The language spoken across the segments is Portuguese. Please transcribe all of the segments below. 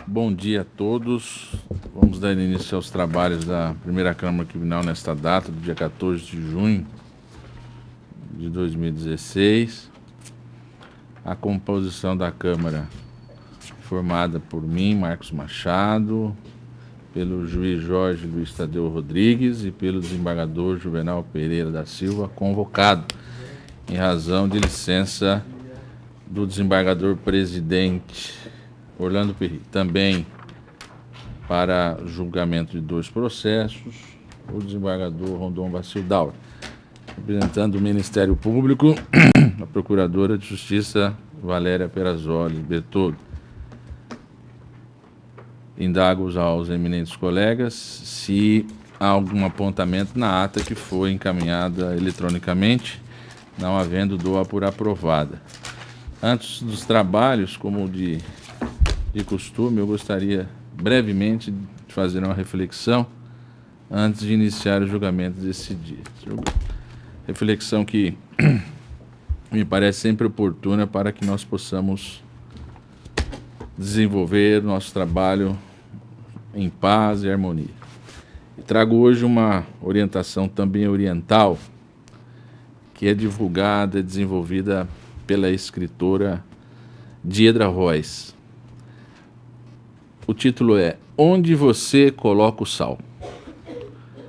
Bom dia a todos. Vamos dar início aos trabalhos da primeira Câmara Criminal nesta data, do dia 14 de junho de 2016. A composição da Câmara formada por mim, Marcos Machado, pelo juiz Jorge Luiz Tadeu Rodrigues e pelo desembargador Juvenal Pereira da Silva, convocado em razão de licença do desembargador presidente Orlando Perri. Também para julgamento de 2 processos, o desembargador Rondon Bacil Daura, representando o Ministério Público, a Procuradora de Justiça Valéria Perazzoli Bertoldo. Indago aos eminentes colegas se há algum apontamento na ata que foi encaminhada eletronicamente, não havendo, dou-a por aprovada. Antes dos trabalhos, como de costume, eu gostaria brevemente de fazer uma reflexão antes de iniciar o julgamento desse dia. Reflexão que me parece sempre oportuna para que nós possamos desenvolver nosso trabalho em paz e harmonia. E trago hoje uma orientação também oriental, que é divulgada e desenvolvida pela escritora Diedra Royce. O título é Onde Você Coloca o Sal?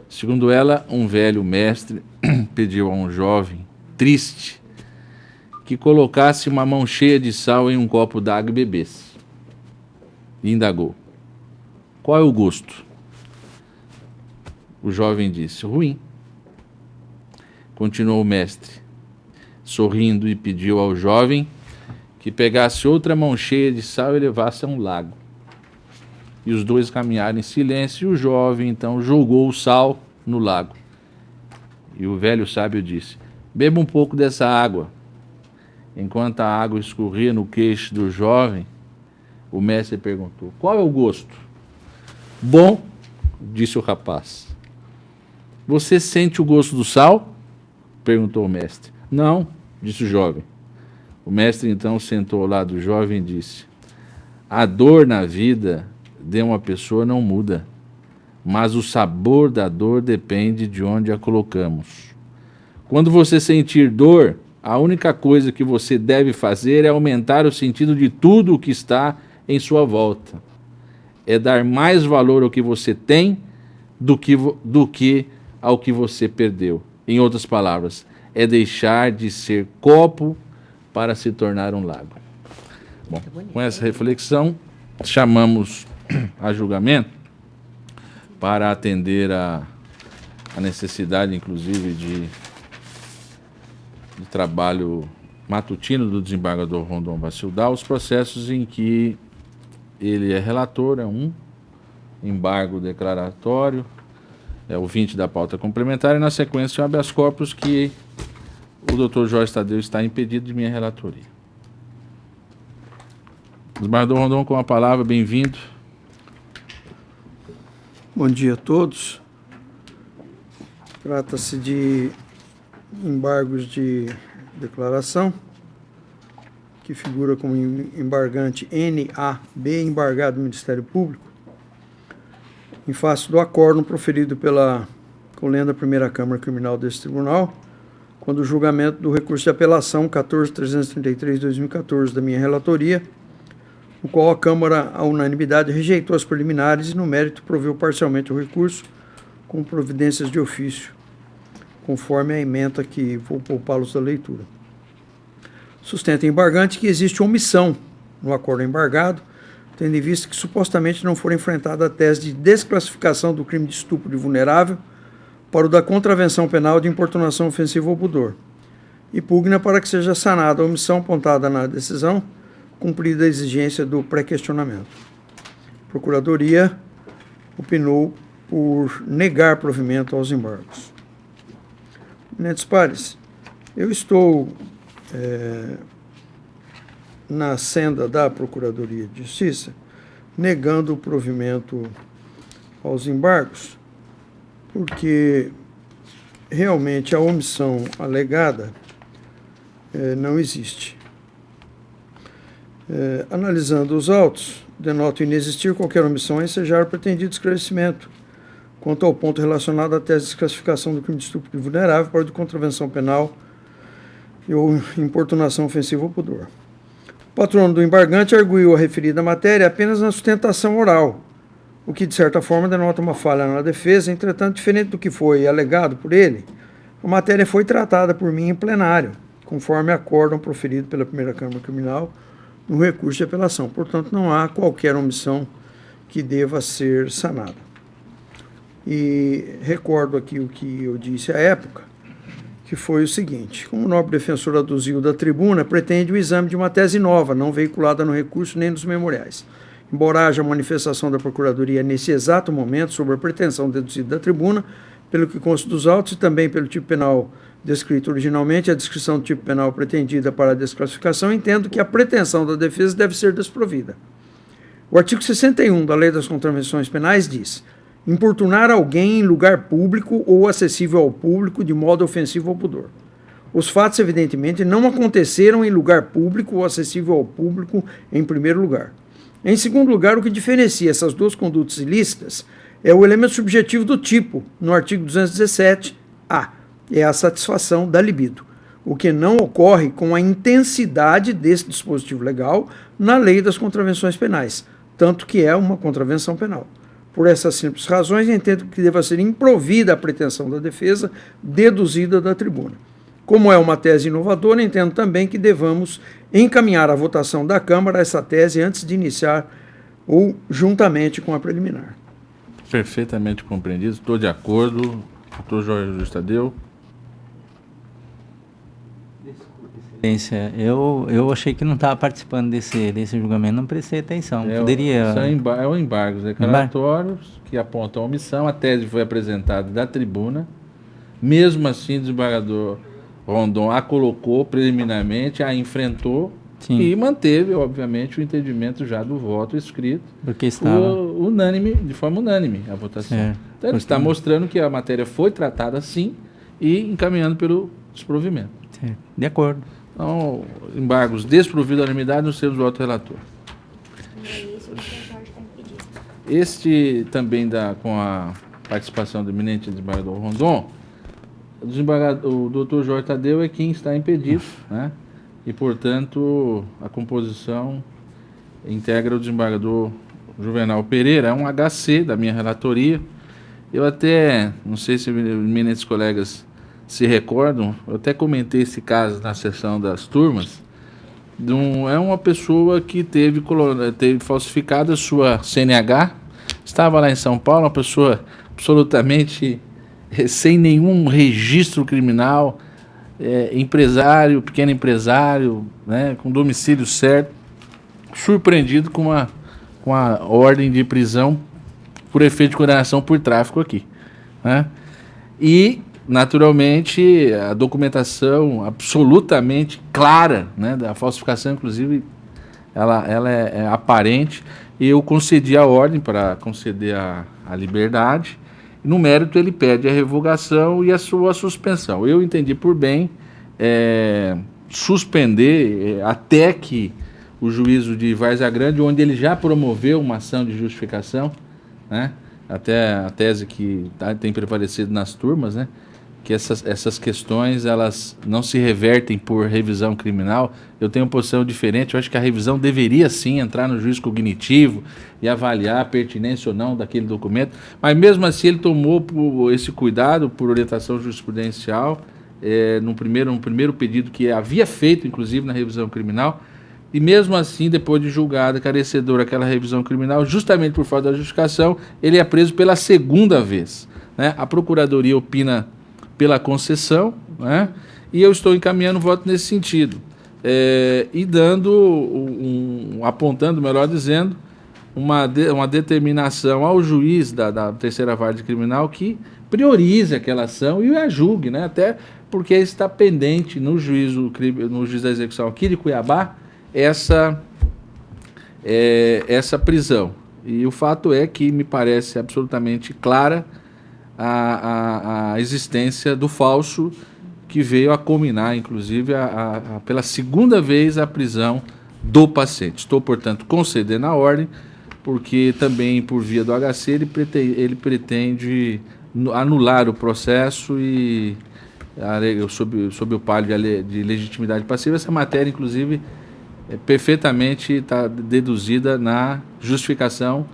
Segundo ela, um velho mestre pediu a um jovem triste que colocasse uma mão cheia de sal em um copo d'água e bebesse. E indagou: qual é o gosto? O jovem disse: ruim. Continuou o mestre, sorrindo, e pediu ao jovem que pegasse outra mão cheia de sal e levasse a um lago. E os dois caminharam em silêncio, e o jovem então jogou o sal no lago. E o velho sábio disse: beba um pouco dessa água. Enquanto a água escorria no queixo do jovem, o mestre perguntou: qual é o gosto? Bom, disse o rapaz. Você sente o gosto do sal? Perguntou o mestre. Não, disse o jovem. O mestre então sentou ao lado do jovem e disse: a dor na vida de uma pessoa não muda, mas o sabor da dor depende de onde a colocamos. Quando você sentir dor, a única coisa que você deve fazer é aumentar o sentido de tudo o que está em sua volta. É dar mais valor ao que você tem do que ao que você perdeu. Em outras palavras, é deixar de ser copo para se tornar um lago. Bom, com essa reflexão, chamamos a julgamento para atender a necessidade, inclusive, de trabalho matutino do desembargador Rondon Bacil Daura, os processos em que ele é relator, é um embargo declaratório, é o 20 da pauta complementar, e na sequência o habeas corpus, que o doutor Jorge Tadeu está impedido de minha relatoria. Desembargador Rondon, com a palavra, bem-vindo. Bom dia a todos. Trata-se de embargos de declaração, que figura como embargante NAB, embargado do Ministério Público, em face do acórdão proferido pela colenda Primeira Câmara Criminal deste Tribunal, quando o julgamento do recurso de apelação 14.333/2014 da minha relatoria, no qual a Câmara, à unanimidade, rejeitou as preliminares e, no mérito, proveu parcialmente o recurso com providências de ofício, conforme a ementa que vou poupá-los da leitura. Sustenta o embargante que existe omissão no acordo embargado, tendo em vista que supostamente não for enfrentada a tese de desclassificação do crime de estupro de vulnerável para o da contravenção penal de importunação ofensiva ao pudor, e pugna para que seja sanada a omissão apontada na decisão, cumprida a exigência do pré-questionamento. A Procuradoria opinou por negar provimento aos embargos. Eminentes pares, eu estou na senda da Procuradoria de Justiça, negando o provimento aos embargos, porque realmente a omissão alegada não existe. Analisando os autos, denota inexistir qualquer omissão a ensejar o pretendido esclarecimento quanto ao ponto relacionado à tese de desclassificação do crime de estupro vulnerável para o de contravenção penal ou importunação ofensiva ao pudor. O patrono do embargante arguiu a referida matéria apenas na sustentação oral, o que de certa forma denota uma falha na defesa. Entretanto, diferente do que foi alegado por ele, a matéria foi tratada por mim em plenário, conforme acórdão proferido pela primeira Câmara Criminal no recurso de apelação. Portanto, não há qualquer omissão que deva ser sanada. E recordo aqui o que eu disse à época, que foi o seguinte: como o nobre defensor aduziu da tribuna, pretende o exame de uma tese nova, não veiculada no recurso nem nos memoriais. Embora haja manifestação da Procuradoria nesse exato momento sobre a pretensão deduzida da tribuna, pelo que consta dos autos e também pelo tipo penal descrito originalmente, a descrição do tipo penal pretendida para a desclassificação, entendo que a pretensão da defesa deve ser desprovida. O artigo 61 da Lei das Contravenções Penais diz: importunar alguém em lugar público ou acessível ao público de modo ofensivo ao pudor. Os fatos, evidentemente, não aconteceram em lugar público ou acessível ao público, em primeiro lugar. Em segundo lugar, o que diferencia essas duas condutas ilícitas é o elemento subjetivo do tipo, no artigo 217-A, é a satisfação da libido, o que não ocorre com a intensidade desse dispositivo legal na Lei das Contravenções Penais, tanto que é uma contravenção penal. Por essas simples razões, entendo que deva ser improvida a pretensão da defesa deduzida da tribuna. Como é uma tese inovadora, entendo também que devamos encaminhar à votação da Câmara essa tese antes de iniciar ou juntamente com a preliminar. Perfeitamente compreendido, estou de acordo. Doutor Jorge Luiz Tadeu. Excelência, eu achei que não estava participando desse julgamento, não prestei atenção. Poderia... É o embargos declaratórios que apontam a omissão. A tese foi apresentada da tribuna. Mesmo assim, o desembargador Rondon a colocou preliminarmente, a enfrentou. Sim. E manteve, obviamente, o entendimento já do voto escrito. Porque estava unânime, de forma unânime a votação. Então, ele está mostrando que a matéria foi tratada sim e encaminhando pelo desprovimento. De acordo. Então, embargos desprovidos da unanimidade nos termos do voto relator. Este também com a participação do eminente desembargador Rondon, o doutor Jorge Tadeu é quem está impedido, né? E, portanto, a composição integra o desembargador Juvenal Pereira. É um HC da minha relatoria. Eu até, não sei se eminentes colegas se recordam, eu até comentei esse caso na sessão das turmas. É uma pessoa que teve falsificado a sua CNH, estava lá em São Paulo, uma pessoa absolutamente sem nenhum registro criminal, empresário, pequeno empresário, né, com domicílio certo, surpreendido com a ordem de prisão por efeito de condenação por tráfico aqui, né? E, naturalmente, a documentação absolutamente clara, né, da falsificação, inclusive, ela é aparente, e eu concedi a ordem para conceder a liberdade. No mérito, ele pede a revogação e a sua suspensão. Eu entendi por bem suspender até que o juízo de Várzea Grande, onde ele já promoveu uma ação de justificação, né, até a tese que tem prevalecido nas turmas, né, que essas questões elas não se revertem por revisão criminal. Eu tenho uma posição diferente. Eu acho que a revisão deveria sim entrar no juízo cognitivo e avaliar a pertinência ou não daquele documento, mas mesmo assim ele tomou esse cuidado por orientação jurisprudencial no primeiro pedido que havia feito, inclusive, na revisão criminal, e mesmo assim, depois de julgada carecedora aquela revisão criminal, justamente por falta da justificação, ele é preso pela segunda vez, né? A Procuradoria opina pela concessão, né? E eu estou encaminhando o voto nesse sentido, e dando, apontando, melhor dizendo, uma determinação ao juiz da terceira vara criminal que priorize aquela ação e a julgue, né? Até porque está pendente no juiz da execução aqui de Cuiabá essa prisão. E o fato é que me parece absolutamente clara a existência do falso, que veio a culminar, inclusive, pela segunda vez a prisão do paciente. Estou, portanto, concedendo a ordem, porque também, por via do HC, ele pretende anular o processo e, sob o palio de legitimidade passiva, essa matéria, inclusive, perfeitamente está deduzida na justificação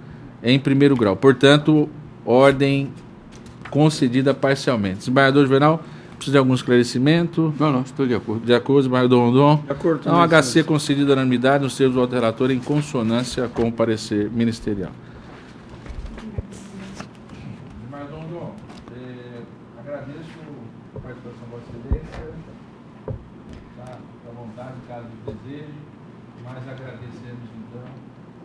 em primeiro grau. Portanto, ordem concedida parcialmente. Desembargador Juvenal, precisa de algum esclarecimento? Não, estou de acordo. De acordo, desembargador Rondon? De acordo. Então, HC concedido à unanimidade nos termos do voto relator em consonância com o parecer ministerial. Desembargador Rondon, agradeço a participação da Vossa Excelência. Está à vontade, caso deseje, mas agradecemos, então,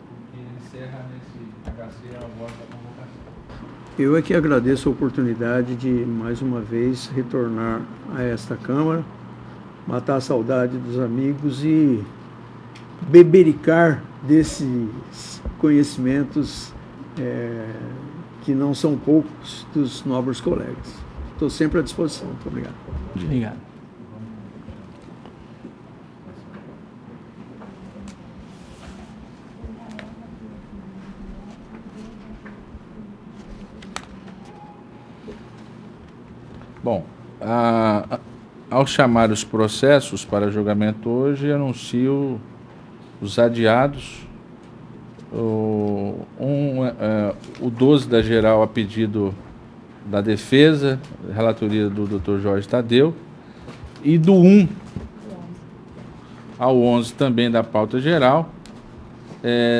porque encerra nesse HC a vossa convocação. Eu é que agradeço a oportunidade de, mais uma vez, retornar a esta Câmara, matar a saudade dos amigos e bebericar desses conhecimentos que não são poucos dos nobres colegas. Estou sempre à disposição. Muito obrigado. Obrigado. Bom, ao chamar os processos para julgamento hoje, anuncio os adiados. O 12 da geral a pedido da defesa, relatoria do Dr. Jorge Tadeu, e do 1 ao 11 também da pauta geral,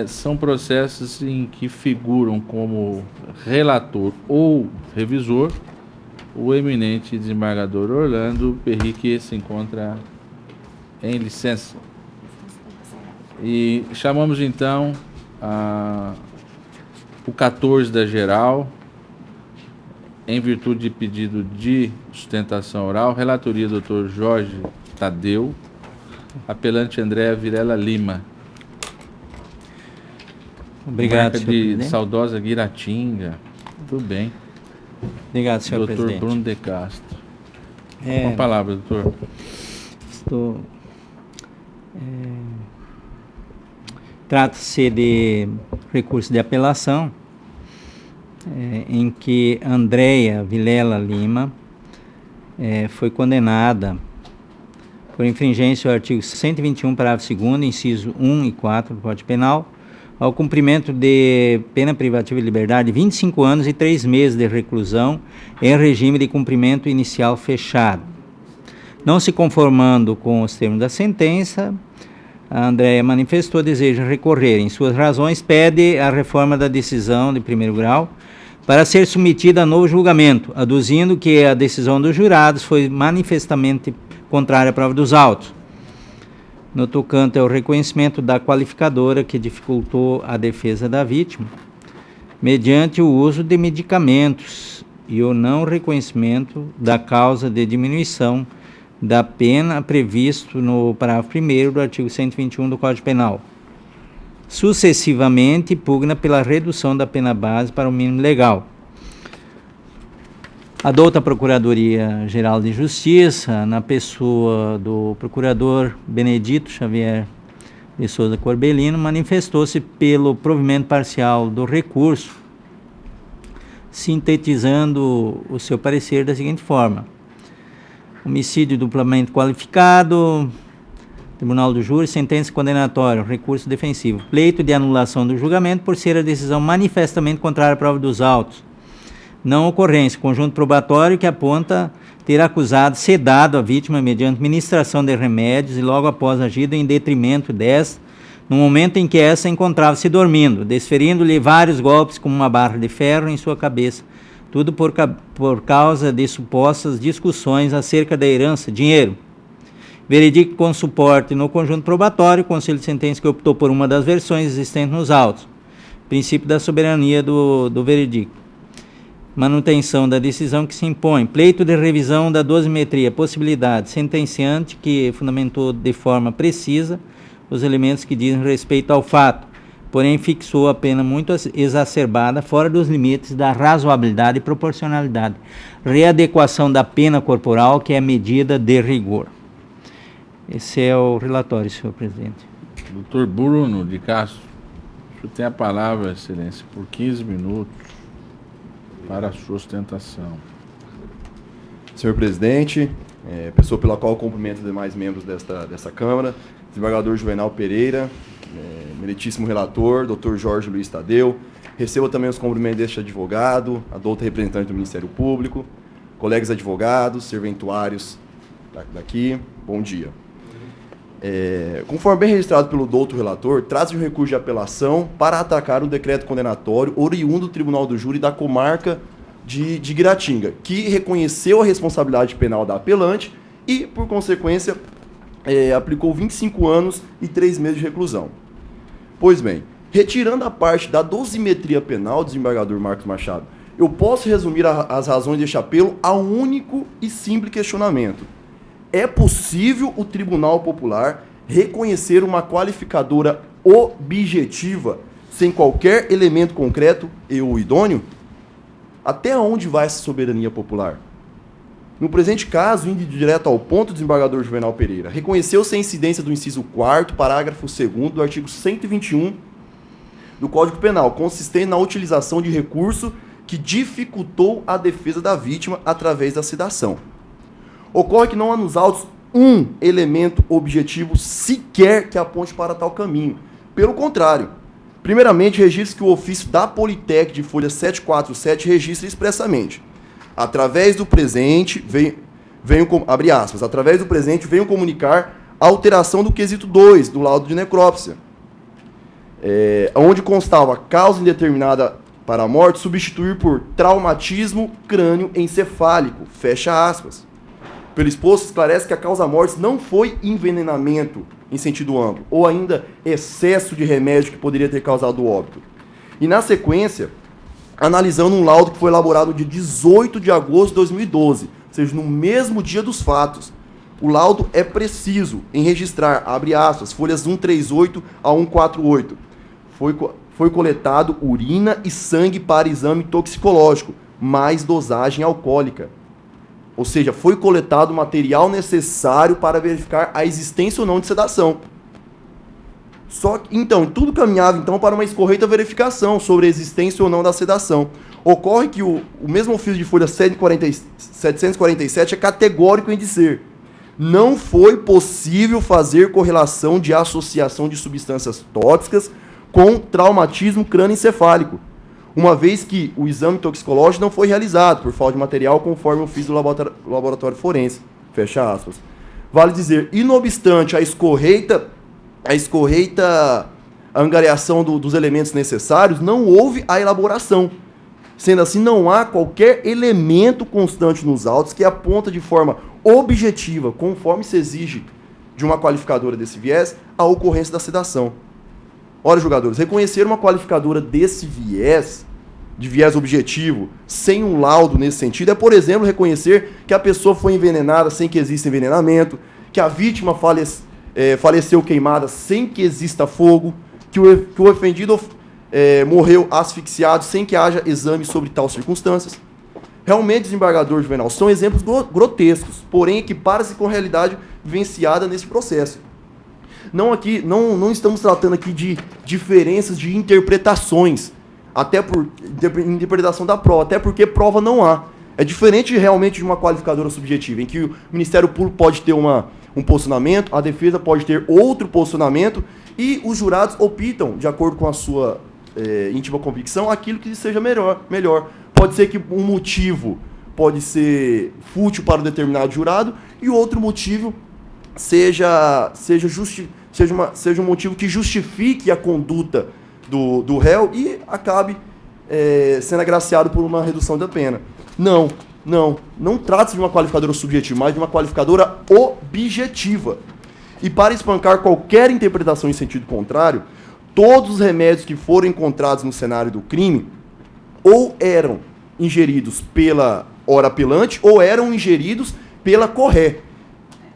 são processos em que figuram como relator ou revisor o eminente desembargador Orlando Perry, que se encontra em licença. E chamamos então o 14 da geral, em virtude de pedido de sustentação oral, relatoria do Dr. Jorge Tadeu, apelante Andréa Vilela Lima. Obrigado, marca senhor de presidente. saudosa Guiratinga. Tudo bem. Obrigado, senhor Dr. presidente. Bruno de Castro. Com a palavra, doutor. Trata-se de recurso de apelação, em que Andréa Vilela Lima foi condenada por infringência ao artigo 121, parágrafo 2º, inciso 1 e 4 do Código Penal, ao cumprimento de pena privativa de liberdade de 25 anos e 3 meses de reclusão em regime de cumprimento inicial fechado. Não se conformando com os termos da sentença, a Andréa manifestou desejo de recorrer. Em suas razões, pede a reforma da decisão de primeiro grau para ser submetida a novo julgamento, aduzindo que a decisão dos jurados foi manifestamente contrária à prova dos autos, no tocante ao reconhecimento da qualificadora que dificultou a defesa da vítima, mediante o uso de medicamentos e o não reconhecimento da causa de diminuição da pena previsto no parágrafo 1º do artigo 121 do Código Penal. Sucessivamente, pugna pela redução da pena base para o mínimo legal. Adota a Procuradoria-Geral de Justiça, na pessoa do procurador Benedito Xavier de Souza Corbelino, manifestou-se pelo provimento parcial do recurso, sintetizando o seu parecer da seguinte forma: homicídio duplamente qualificado, Tribunal do Júri, sentença condenatória, recurso defensivo, pleito de anulação do julgamento por ser a decisão manifestamente contrária à prova dos autos. Não ocorrência, conjunto probatório que aponta ter acusado sedado a vítima mediante ministração de remédios e logo após agido em detrimento desta, no momento em que essa encontrava-se dormindo, desferindo-lhe vários golpes com uma barra de ferro em sua cabeça, tudo por causa de supostas discussões acerca da herança, dinheiro. Veredicto com suporte no conjunto probatório, Conselho de Sentença que optou por uma das versões existentes nos autos. Princípio da soberania do veredicto. Manutenção da decisão que se impõe. Pleito de revisão da dosimetria. Possibilidade. Sentenciante que fundamentou de forma precisa os elementos que dizem respeito ao fato, porém fixou a pena muito exacerbada, fora dos limites da razoabilidade e proporcionalidade. Readequação da pena corporal, que é medida de rigor. Esse é o relatório, senhor presidente. Doutor Bruno de Castro, o senhor tem a palavra, Excelência, por 15 minutos para a sua sustentação. Senhor presidente, pessoa pela qual eu cumprimento os demais membros dessa Câmara, desembargador Juvenal Pereira, meritíssimo relator, doutor Jorge Luiz Tadeu, recebo também os cumprimentos deste advogado, a doutora representante do Ministério Público, colegas advogados, serventuários daqui, bom dia. Conforme bem registrado pelo doutor relator, trata-se de um recurso de apelação para atacar o decreto condenatório oriundo do Tribunal do Júri da comarca de Guiratinga, que reconheceu a responsabilidade penal da apelante e, por consequência, aplicou 25 anos e 3 meses de reclusão. Pois bem, retirando a parte da dosimetria penal, desembargador Marcos Machado, eu posso resumir as razões deste apelo a um único e simples questionamento. É possível o Tribunal Popular reconhecer uma qualificadora objetiva sem qualquer elemento concreto e ou idôneo? Até onde vai essa soberania popular? No presente caso, indo direto ao ponto, o desembargador Juvenal Pereira reconheceu-se a incidência do inciso 4º, parágrafo 2º do artigo 121 do Código Penal, consistente na utilização de recurso que dificultou a defesa da vítima através da sedação. Ocorre que não há nos autos um elemento objetivo sequer que aponte para tal caminho. Pelo contrário, primeiramente, registra que o ofício da Politec de folha 747 registra expressamente: através do presente, abre aspas, através do presente venho comunicar a alteração do quesito 2 do laudo de necrópsia, onde constava causa indeterminada para a morte, substituir por traumatismo crânioencefálico, fecha aspas. Pelo exposto, esclarece que a causa-morte não foi envenenamento em sentido amplo, ou ainda excesso de remédio que poderia ter causado o óbito. E na sequência, analisando um laudo que foi elaborado no dia 18 de agosto de 2012, ou seja, no mesmo dia dos fatos, o laudo é preciso em registrar, abre aspas, folhas 138 a 148. Foi coletado urina e sangue para exame toxicológico, mais dosagem alcoólica. Ou seja, foi coletado o material necessário para verificar a existência ou não de sedação. Então, tudo caminhava então para uma escorreita verificação sobre a existência ou não da sedação. Ocorre que o mesmo ofício de folha 747 é categórico em dizer: não foi possível fazer correlação de associação de substâncias tóxicas com traumatismo crânioencefálico, uma vez que o exame toxicológico não foi realizado por falta de material conforme o ofício do laboratório forense, fecha aspas. Vale dizer, e não obstante a escorreita angariação dos elementos necessários, não houve a elaboração. Sendo assim, não há qualquer elemento constante nos autos que aponta de forma objetiva, conforme se exige de uma qualificadora desse viés, a ocorrência da sedação. Ora, julgadores, reconhecer uma qualificadora desse viés, de viés objetivo, sem um laudo nesse sentido, é, por exemplo, reconhecer que a pessoa foi envenenada sem que exista envenenamento, que a vítima faleceu queimada sem que exista fogo, que o ofendido morreu asfixiado sem que haja exame sobre tal circunstâncias. Realmente, desembargador Juvenal, são exemplos grotescos, porém equipara-se com a realidade vivenciada nesse processo. Não estamos tratando aqui de diferenças de interpretações, até por interpretação da prova, até porque prova não há. É diferente realmente de uma qualificadora subjetiva, em que o Ministério Público pode ter um posicionamento, a defesa pode ter outro posicionamento, e os jurados optam, de acordo com a sua íntima convicção, aquilo que seja melhor. Pode ser que um motivo pode ser fútil para um determinado jurado, e outro motivo seja um motivo que justifique a conduta do réu e acabe sendo agraciado por uma redução da pena. Não trata-se de uma qualificadora subjetiva, mas de uma qualificadora objetiva. E para espancar qualquer interpretação em sentido contrário, todos os remédios que foram encontrados no cenário do crime ou eram ingeridos pela hora apelante ou eram ingeridos pela corré.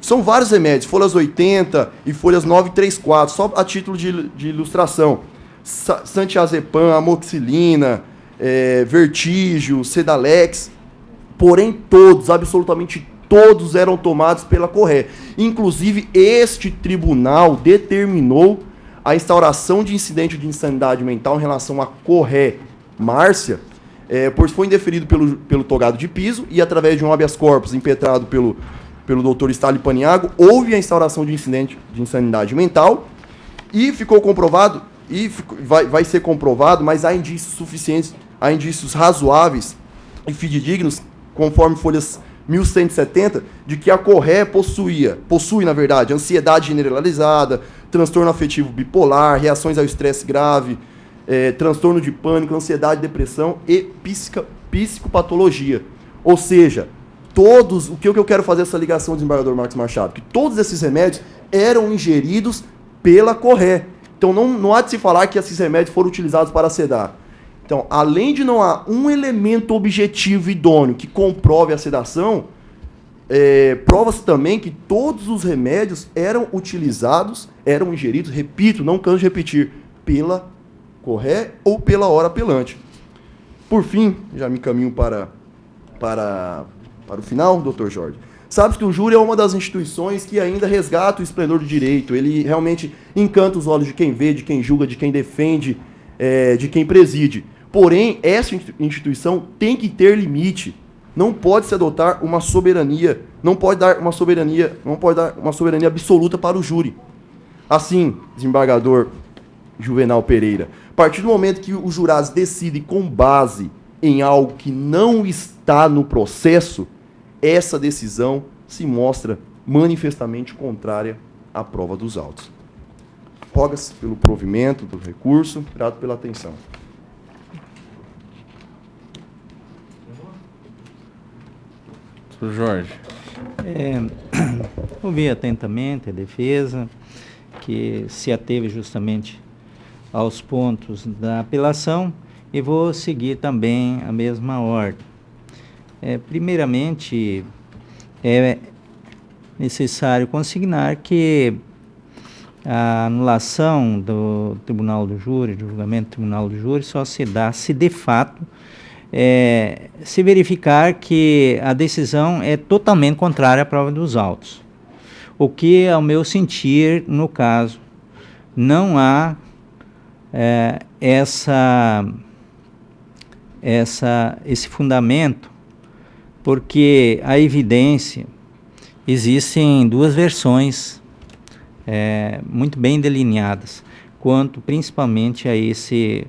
São vários remédios, folhas 80 e folhas 934, só a título de ilustração. Santiazepam, amoxicilina, vertígio, Sedalex, porém todos, absolutamente todos eram tomados pela corré. Inclusive, este tribunal determinou a instauração de incidente de insanidade mental em relação a Corré Márcia, pois foi indeferido pelo togado de piso e através de um habeas corpus impetrado pelo doutor Stalin Paniago, houve a instauração de incidente de insanidade mental e ficou comprovado, vai ser comprovado, mas há indícios suficientes, há indícios razoáveis e fidedignos, conforme folhas 1170, de que a Corré possui, na verdade, ansiedade generalizada, transtorno afetivo bipolar, reações ao estresse grave, transtorno de pânico, ansiedade, depressão e psicopatologia. Ou seja, o que eu quero fazer essa ligação, desembargador Marcos Machado? Que todos esses remédios eram ingeridos pela Corré. Então não há de se falar que esses remédios foram utilizados para sedar. Então, além de não há um elemento objetivo idôneo que comprove a sedação, prova-se também que todos os remédios eram ingeridos, repito, não canso de repetir, pela Corré ou pela hora apelante. Por fim, já me encaminho para o final, doutor Jorge. Sabe que o júri é uma das instituições que ainda resgata o esplendor do direito. Ele realmente encanta os olhos de quem vê, de quem julga, de quem defende, de quem preside. Porém, essa instituição tem que ter limite. Não pode se adotar uma soberania, não pode dar uma soberania absoluta para o júri. Assim, desembargador Juvenal Pereira, a partir do momento que os jurados decidem com base em algo que não está no processo, essa decisão se mostra manifestamente contrária à prova dos autos. Roga-se pelo provimento do recurso. Grato pela atenção. Doutor Jorge. Ouvi atentamente a defesa, que se ateve justamente aos pontos da apelação, e vou seguir também a mesma ordem. Primeiramente, é necessário consignar que a anulação do Tribunal do Júri, do julgamento do Tribunal do Júri, só se dá se de fato se verificar que a decisão é totalmente contrária à prova dos autos. O que, ao meu sentir, no caso, não há esse fundamento, porque a evidência, existem duas versões muito bem delineadas, quanto principalmente a esse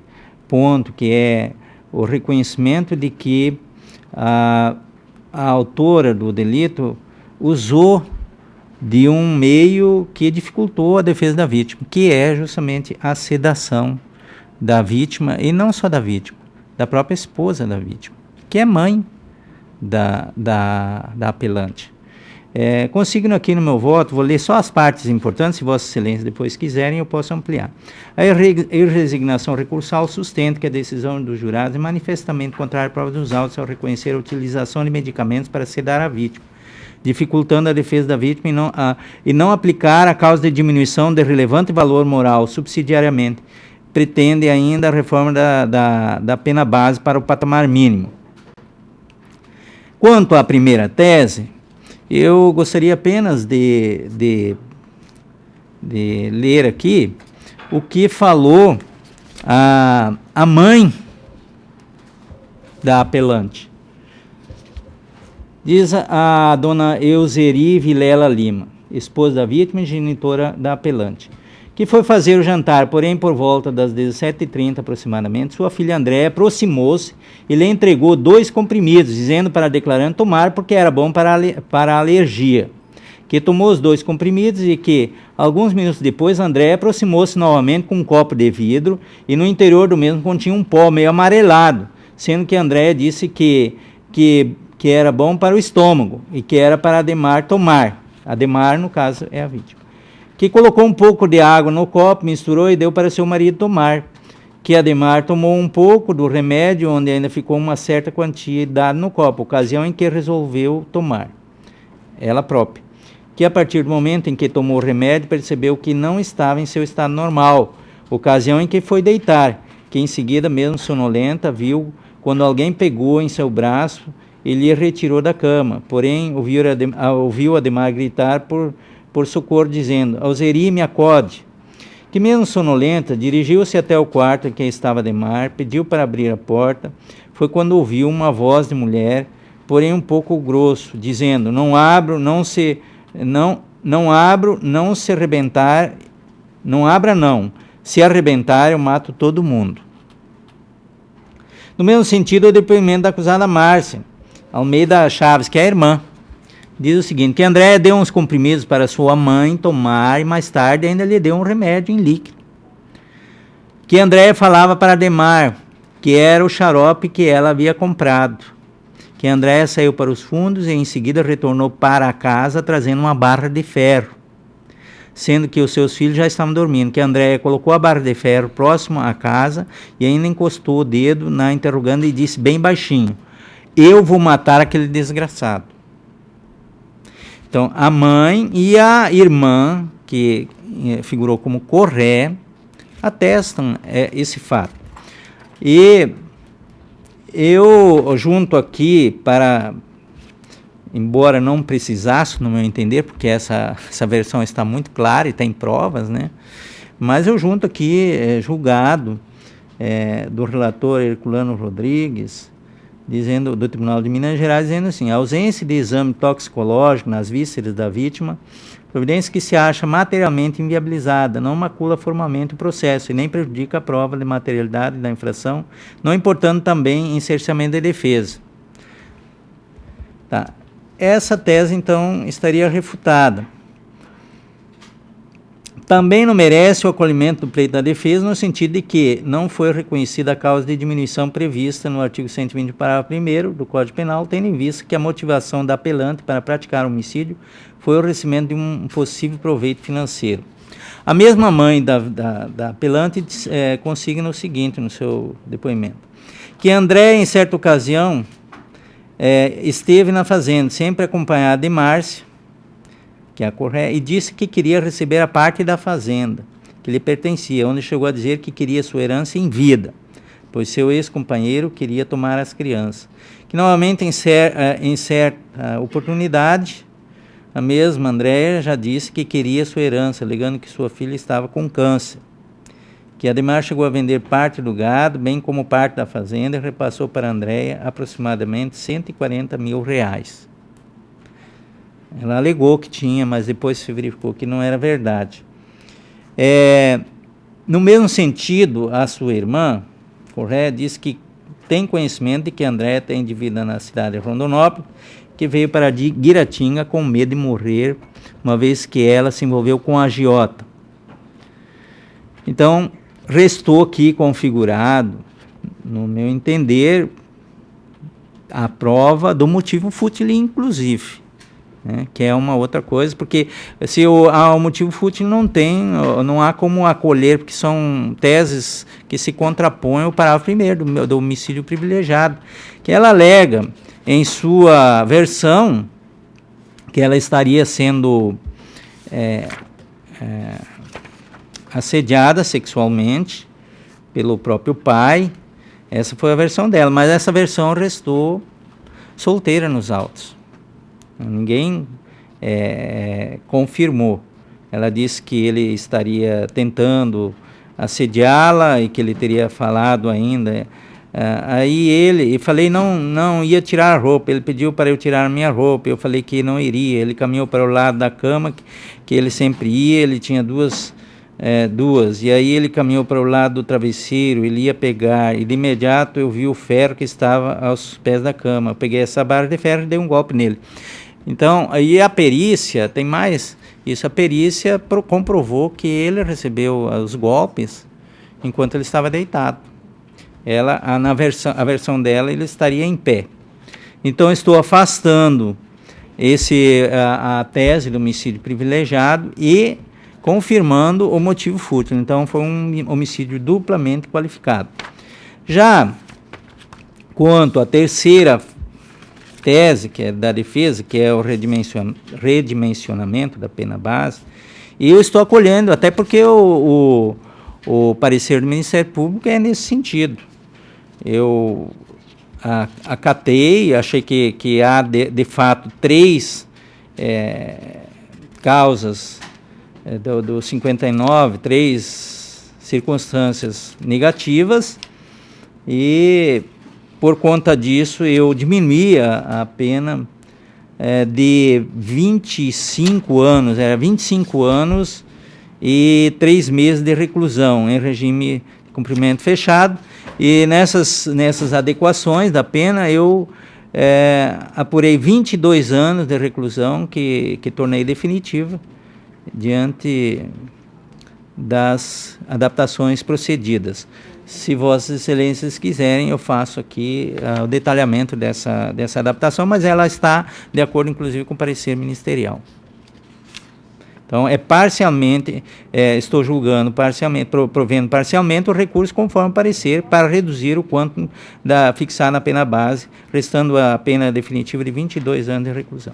ponto, que é o reconhecimento de que a autora do delito usou de um meio que dificultou a defesa da vítima, que é justamente a sedação da vítima, e não só da vítima, da própria esposa da vítima, que é mãe da apelante. Consigno aqui no meu voto, vou ler só as partes importantes, se Vossa Excelência depois quiserem, eu posso ampliar. A resignação recursal sustenta que a decisão dos jurados é manifestamente contrária à prova dos autos ao reconhecer a utilização de medicamentos para sedar a vítima, dificultando a defesa da vítima e não aplicar a causa de diminuição de relevante valor moral subsidiariamente. Pretende ainda a reforma da pena base para o patamar mínimo. Quanto à primeira tese, eu gostaria apenas de ler aqui o que falou a mãe da apelante. Diz a dona Euseri Vilela Lima, esposa da vítima e genitora da apelante, que foi fazer o jantar, porém por volta das 17h30 aproximadamente, sua filha Andréa aproximou-se e lhe entregou 2 comprimidos, dizendo para a declarante tomar porque era bom para a alergia. Que tomou os 2 comprimidos e que, alguns minutos depois, Andréa aproximou-se novamente com um copo de vidro e no interior do mesmo continha um pó meio amarelado, sendo que Andréa disse que era bom para o estômago e que era para Ademar tomar. Ademar, no caso, é a vítima. Que colocou um pouco de água no copo, misturou e deu para seu marido tomar. Que Ademar tomou um pouco do remédio, onde ainda ficou uma certa quantidade no copo, ocasião em que resolveu tomar, ela própria. Que a partir do momento em que tomou o remédio, percebeu que não estava em seu estado normal, ocasião em que foi deitar, que em seguida, mesmo sonolenta, viu quando alguém pegou em seu braço e lhe retirou da cama, porém ouviu Ademar gritar por socorro, dizendo: Alzeri, me acode. que mesmo sonolenta, dirigiu-se até o quarto em que estava Adhemar, pediu para abrir a porta. Foi quando ouviu uma voz de mulher, porém um pouco grosso, dizendo: não abro, não se arrebentar, não abra não, se arrebentar eu mato todo mundo. No mesmo sentido, o depoimento da acusada Márcia Almeida Chaves, que é a irmã, diz o seguinte, que Andréia deu uns comprimidos para sua mãe tomar e mais tarde ainda lhe deu um remédio em líquido. Que Andréia falava para Adhemar que era o xarope que ela havia comprado. Que Andréia saiu para os fundos e em seguida retornou para a casa trazendo uma barra de ferro, sendo que os seus filhos já estavam dormindo. Que Andréia colocou a barra de ferro próximo à casa e ainda encostou o dedo na interroganda e disse bem baixinho: eu vou matar aquele desgraçado. Então, a mãe e a irmã, que figurou como Corré, atestam esse fato. E eu junto aqui para, embora não precisasse, no meu entender, porque essa versão está muito clara e está em provas, né? Mas eu junto aqui julgado do relator Herculano Rodrigues, dizendo, do Tribunal de Minas Gerais, dizendo assim: a ausência de exame toxicológico nas vísceras da vítima, providência que se acha materialmente inviabilizada, não macula formalmente o processo e nem prejudica a prova de materialidade da infração, não importando também em cerceamento de defesa. Tá. Essa tese, então, estaria refutada. Também não merece o acolhimento do pleito da defesa, no sentido de que não foi reconhecida a causa de diminuição prevista no artigo 120, parágrafo 1º do Código Penal, tendo em vista que a motivação da apelante para praticar o homicídio foi o recebimento de um possível proveito financeiro. A mesma mãe da apelante consigna o seguinte no seu depoimento: que André, em certa ocasião, esteve na fazenda, sempre acompanhada de Márcia, que é a Corré, e disse que queria receber a parte da fazenda que lhe pertencia, onde chegou a dizer que queria sua herança em vida, pois seu ex-companheiro queria tomar as crianças. Que novamente, em certa oportunidade, a mesma Andréia já disse que queria sua herança, alegando que sua filha estava com câncer. Que Adhemar chegou a vender parte do gado, bem como parte da fazenda, e repassou para Andréia aproximadamente R$140 mil. Ela alegou que tinha, mas depois se verificou que não era verdade. No mesmo sentido, a sua irmã, Corré, disse que tem conhecimento de que Andréia tem de vida na cidade de Rondonópolis, que veio para Guiratinga com medo de morrer, uma vez que ela se envolveu com a agiota. Então, restou aqui configurado, no meu entender, a prova do motivo fútil, inclusive. Que é uma outra coisa, porque se o motivo fútil não há como acolher, porque são teses que se contrapõem ao parágrafo 1º do homicídio privilegiado, que ela alega em sua versão que ela estaria sendo assediada sexualmente pelo próprio pai. Essa foi a versão dela, mas essa versão restou solteira nos autos. Ninguém confirmou. Ela disse que ele estaria tentando assediá-la e que ele teria falado ainda. Eu falei não ia tirar a roupa. Ele pediu para eu tirar a minha roupa. Eu falei que não iria. Ele caminhou para o lado da cama, que ele sempre ia. Ele tinha duas. E aí ele caminhou para o lado do travesseiro. Ele ia pegar. E de imediato eu vi o ferro que estava aos pés da cama. Eu peguei essa barra de ferro e dei um golpe nele. Então, aí a perícia, tem mais isso, a perícia comprovou que ele recebeu os golpes enquanto ele estava deitado. A versão dela, ele estaria em pé. Então, estou afastando a tese do homicídio privilegiado e confirmando o motivo fútil. Então, foi um homicídio duplamente qualificado. Já quanto à terceira tese, que é da defesa, que é o redimensionamento da pena base, e eu estou acolhendo, até porque o parecer do Ministério Público é nesse sentido. Eu acatei, achei que há, de fato, 3 causas do 59, 3 circunstâncias negativas, e por conta disso eu diminuí a pena de 25 anos, era 25 anos e 3 meses de reclusão em regime de cumprimento fechado, e nessas adequações da pena eu apurei 22 anos de reclusão que tornei definitiva diante das adaptações procedidas. Se Vossas Excelências quiserem, eu faço aqui o detalhamento dessa adaptação, mas ela está de acordo, inclusive, com o parecer ministerial. Então, parcialmente, estou julgando parcialmente, provendo parcialmente o recurso conforme parecer, para reduzir o quanto fixar na pena base, restando a pena definitiva de 22 anos de reclusão.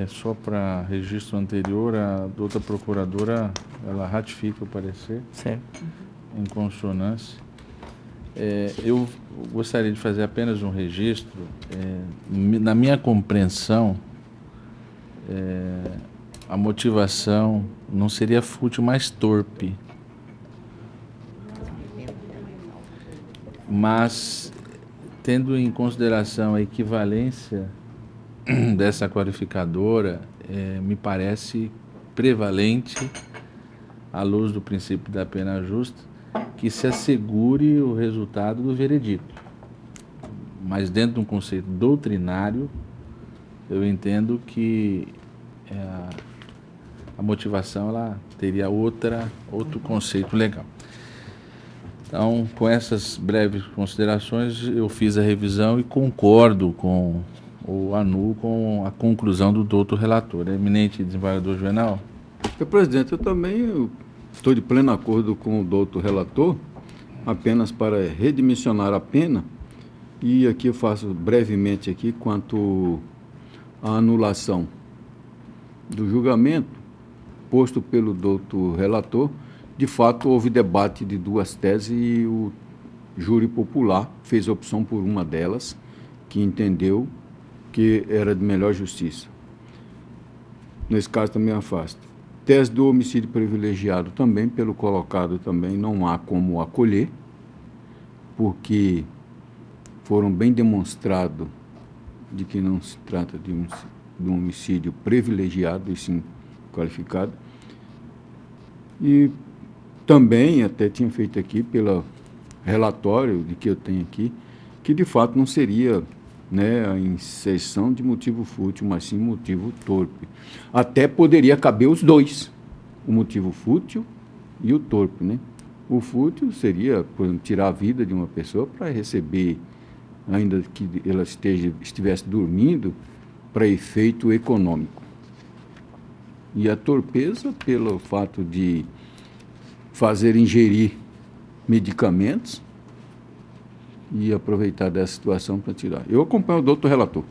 Só para registro anterior, a doutora procuradora, ela ratifica o parecer. Certo. Em consonância. Eu gostaria de fazer apenas um registro. Na minha compreensão, a motivação não seria fútil, mas torpe. Mas, tendo em consideração a equivalência dessa qualificadora, me parece prevalente, à luz do princípio da pena justa, que se assegure o resultado do veredito. Mas dentro de um conceito doutrinário, eu entendo que a motivação ela teria outro conceito legal. Então, com essas breves considerações, eu fiz a revisão e concordo ou anulo com a conclusão do doutor relator. Eminente desembargador Juvenal? Senhor presidente, eu também estou de pleno acordo com o doutor relator, apenas para redimensionar a pena, e aqui eu faço brevemente aqui quanto à anulação do julgamento posto pelo doutor relator. De fato, houve debate de 2 teses e o júri popular fez opção por uma delas, que entendeu que era de melhor justiça. Nesse caso também afasta. Tese do homicídio privilegiado também, pelo colocado também, não há como acolher, porque foram bem demonstrado de que não se trata de um homicídio privilegiado, e sim qualificado. E também, até tinha feito aqui, pelo relatório de que eu tenho aqui, que de fato não seria a inserção de motivo fútil, mas sim motivo torpe. Até poderia caber os dois, o motivo fútil e o torpe, né? O fútil seria, por exemplo, tirar a vida de uma pessoa para receber, ainda que ela estivesse dormindo, para efeito econômico. E a torpeza, pelo fato de fazer ingerir medicamentos e aproveitar dessa situação para tirar. Eu acompanho o doutor relator.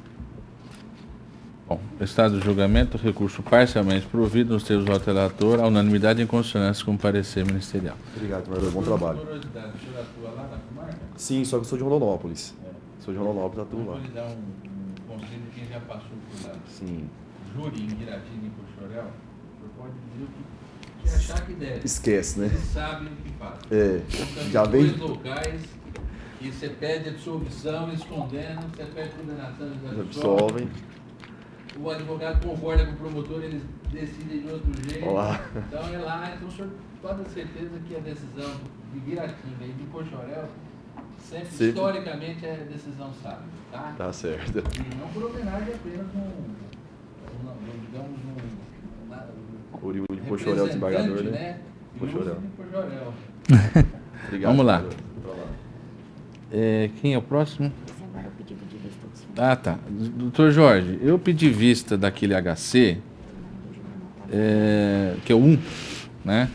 Bom, estado de julgamento, recurso parcialmente provido nos termos do voto relator, a unanimidade em consonância com o parecer ministerial. Obrigado, vereador. Bom trabalho. O senhor atua lá na comarca? Sim, só que eu sou de Rondonópolis. Sou de Rondonópolis, atuo lá. Vou lhe dar um conselho de quem já passou por lá. Sim. Júri em Guiratinga e Cochorel, o senhor pode dizer o que achar que deve. Esquece, né? Eles sabem o que faz. Então, Já vem. 2 locais e você pede absolvição, eles condenam, você pede condenação, eles absolvem. O advogado concorda com o promotor, eles decidem de outro jeito. Olá. Então é lá, então o senhor pode ter certeza que a decisão de Guiratinga e de Cochorel sempre, historicamente, é decisão sábia, tá? Tá certo. E não por homenagem apenas Oriundo de Cochorel, desembargador, né? Cochorel. Obrigado. Vamos lá. Quem é o próximo? Ah, tá. Doutor Jorge, eu pedi vista daquele HC, que é o 1, né?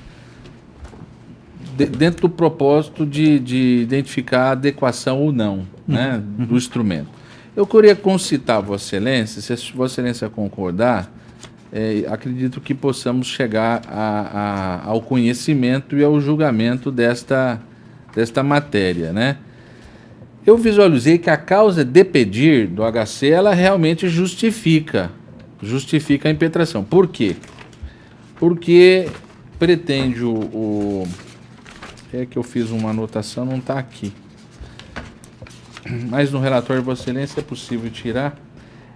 Dentro do propósito de identificar a adequação ou não, né, do instrumento. Eu queria concitar Vossa Excelência, se Vossa Excelência concordar, acredito que possamos chegar ao conhecimento e ao julgamento desta matéria, né? Eu visualizei que a causa de pedir do HC, ela realmente justifica a impetração. Por quê? Porque pretende é que eu fiz uma anotação, não está aqui. Mas no relatório de Vossa Excelência é possível tirar.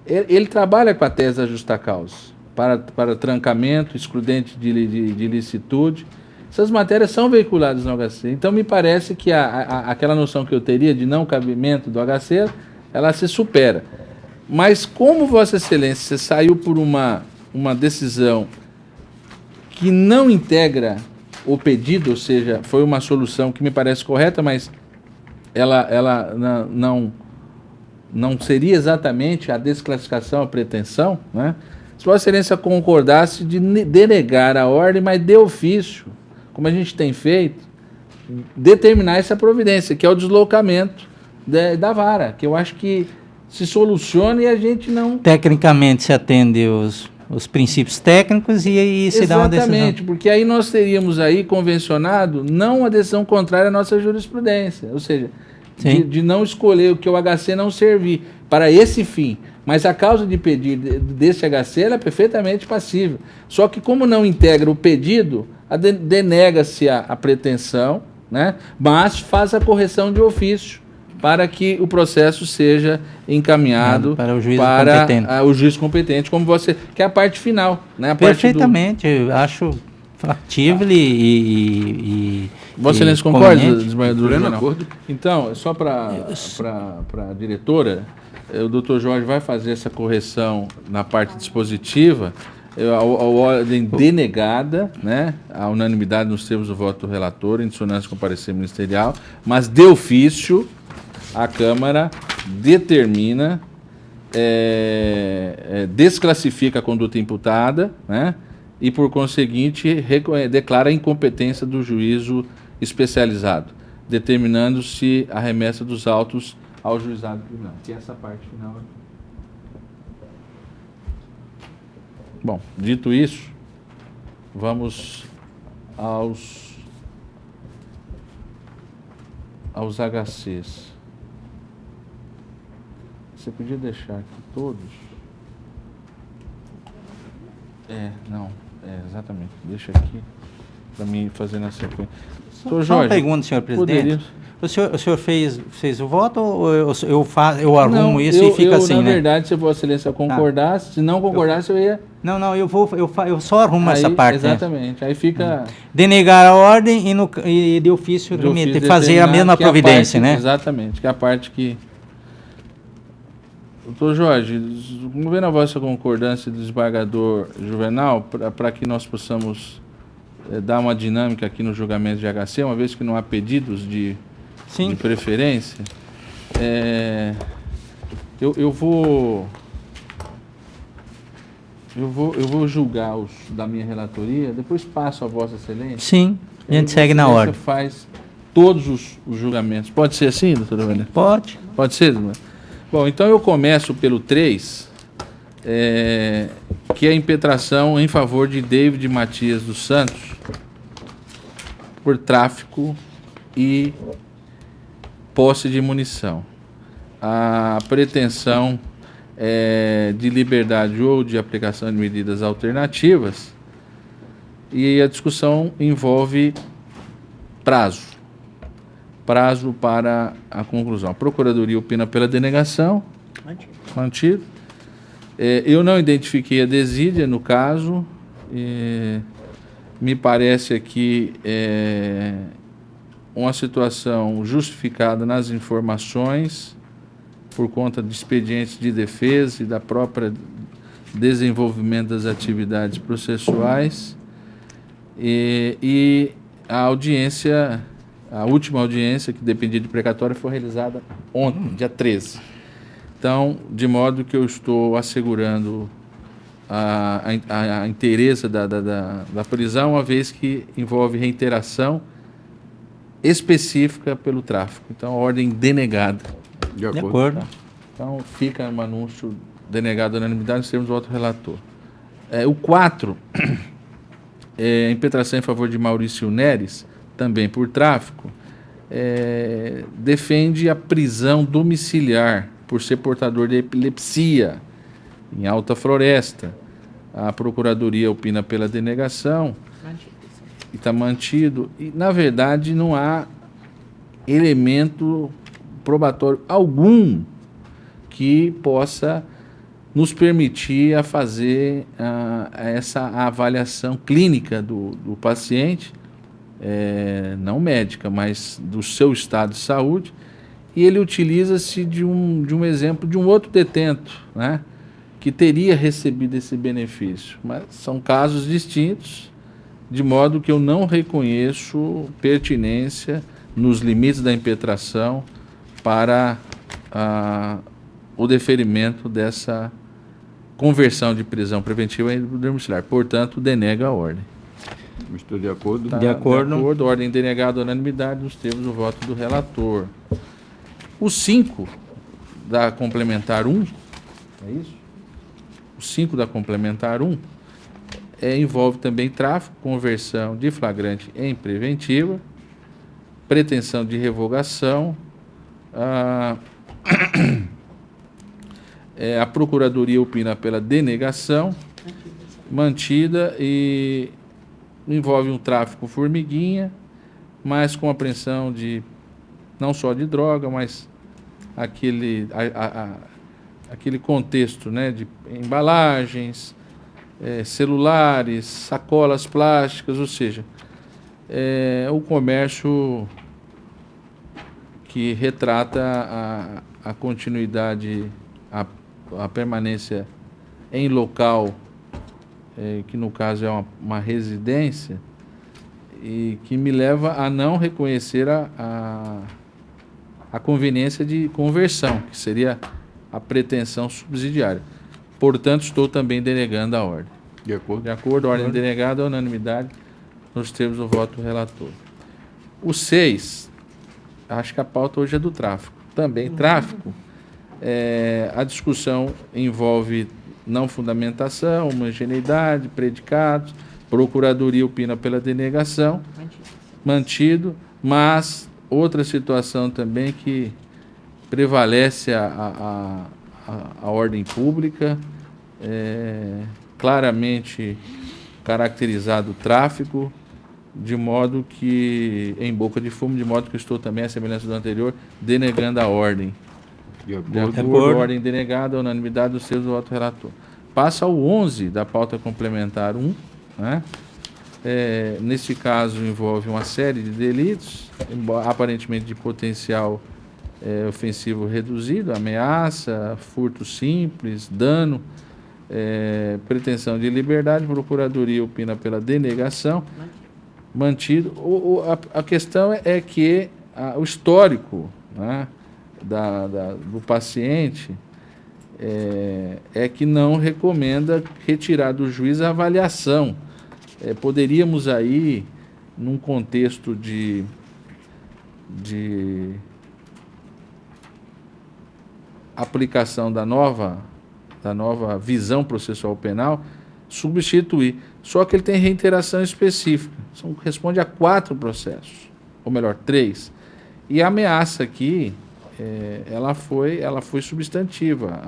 Ele trabalha com a tese da justa causa, para trancamento, excludente de ilicitude. Essas matérias são veiculadas no HC. Então, me parece que aquela noção que eu teria de não cabimento do HC, ela se supera. Mas como Vossa Excelência saiu por uma decisão que não integra o pedido, ou seja, foi uma solução que me parece correta, mas ela não seria exatamente a desclassificação, a pretensão, né? Se Vossa Excelência concordasse de denegar a ordem, mas de ofício, como a gente tem feito, determinar essa providência, que é o deslocamento da vara, que eu acho que se soluciona e a gente não... Tecnicamente se atende os princípios técnicos e se dá uma decisão. Exatamente, porque aí nós teríamos aí convencionado não a decisão contrária à nossa jurisprudência, ou seja, de não escolher o que o HC não servir para esse fim, mas a causa de pedir desse HC ela é perfeitamente passível. Só que como não integra o pedido, denega-se a pretensão, né, mas faz a correção de ofício para que o processo seja encaminhado para o juiz competente. O juiz competente, como você, que é a parte final, né? A perfeitamente, eu acho factível e Vossa Excelência concorda, desembargador? Então, só para a diretora, o doutor Jorge vai fazer essa correção na parte dispositiva, a ordem denegada, né, a unanimidade nos termos do voto do relator, em dissonância com o parecer ministerial, mas de ofício, a Câmara determina, desclassifica a conduta imputada, né, e, por conseguinte, declara a incompetência do juízo especializado, determinando-se a remessa dos autos ao juizado criminal. Que é essa parte final. Bom, dito isso, vamos aos HCs. Você podia deixar aqui todos? Exatamente. Deixa aqui para mim fazer na sequência. Só uma pergunta, senhor presidente. O senhor fez o voto ou eu arrumo isso e fica assim, na né? verdade, se Vossa Excelência concordasse, se não concordasse, eu ia... Não, eu só arrumo essa parte. Exatamente, né? Aí fica... Denegar a ordem e de ofício fazer a mesma providência, né? Exatamente, que é a parte que... Doutor Jorge, vendo a vossa concordância do desembargador Juvenal, para que nós possamos dar uma dinâmica aqui no julgamento de HC, uma vez que não há pedidos de preferência, eu vou julgar os da minha relatoria, depois passo a Vossa Excelência. Sim, a gente segue na ordem. Faz todos os julgamentos. Pode ser assim, doutora Vanessa? Pode. Pode ser, doutora? Bom, então eu começo pelo 3, que é a impetração em favor de David Matias dos Santos por tráfico e posse de munição. A pretensão de liberdade ou de aplicação de medidas alternativas, e a discussão envolve prazo para a conclusão. A Procuradoria opina pela denegação. Mantido. Eu não identifiquei a desídia no caso. Me parece aqui uma situação justificada nas informações por conta de expedientes de defesa e da própria desenvolvimento das atividades processuais. E a audiência... A última audiência, que dependia de precatória, foi realizada ontem, dia 13. Então, de modo que eu estou assegurando a inteireza da prisão, uma vez que envolve reiteração específica pelo tráfico. Então, a ordem denegada. De acordo. Então, fica um anúncio denegado à unanimidade, nos termos do voto relator. O 4, impetração em favor de Maurício Neres, também por tráfico, defende a prisão domiciliar por ser portador de epilepsia em Alta Floresta. A Procuradoria opina pela denegação e está mantido. E, na verdade, não há elemento probatório algum que possa nos permitir a fazer essa avaliação clínica do paciente, não médica, mas do seu estado de saúde, e ele utiliza-se de um exemplo de um outro detento, né, que teria recebido esse benefício. Mas são casos distintos, de modo que eu não reconheço pertinência nos limites da impetração para o deferimento dessa conversão de prisão preventiva em domiciliar. Portanto, denega a ordem. Estou de acordo. De acordo. Ordem denegada à unanimidade, nos termos do voto do relator. O 5 da complementar 1, é isso? O 5 da complementar 1 envolve também tráfico, conversão de flagrante em preventiva, pretensão de revogação. A Procuradoria opina pela denegação, mantida, e envolve um tráfico formiguinha, mas com apreensão de não só de droga, mas aquele contexto, né, de embalagens, celulares, sacolas plásticas, ou seja, o comércio que retrata a continuidade, a permanência em local, que no caso é uma residência, e que me leva a não reconhecer a conveniência de conversão, que seria a pretensão subsidiária. Portanto, estou também denegando a ordem. De acordo. De acordo, a ordem denegada à unanimidade, nos termos do voto do relator. O 6, acho que a pauta hoje é do tráfico. Também tráfico. A discussão envolve não fundamentação, homogeneidade, predicados, Procuradoria opina pela denegação, mantido, mas outra situação também que prevalece a ordem pública, claramente caracterizado o tráfico, de modo que, em boca de fumo, de modo que estou também, à semelhança do anterior, denegando a ordem. De De acordo. acordo, ordem denegada, a unanimidade dos seus do voto relator. Passa ao 11 da pauta complementar 1, né? Neste caso envolve uma série de delitos, aparentemente de potencial ofensivo reduzido, ameaça, furto simples, dano, pretensão de liberdade. Procuradoria opina pela denegação, mantido. A questão é que o histórico, né, do paciente que não recomenda retirar do juiz a avaliação. Poderíamos aí, num contexto de aplicação da nova visão processual penal, substituir. Só que ele tem reiteração específica. Responde a 4 processos, ou melhor, 3. E a ameaça aqui, ela foi substantiva.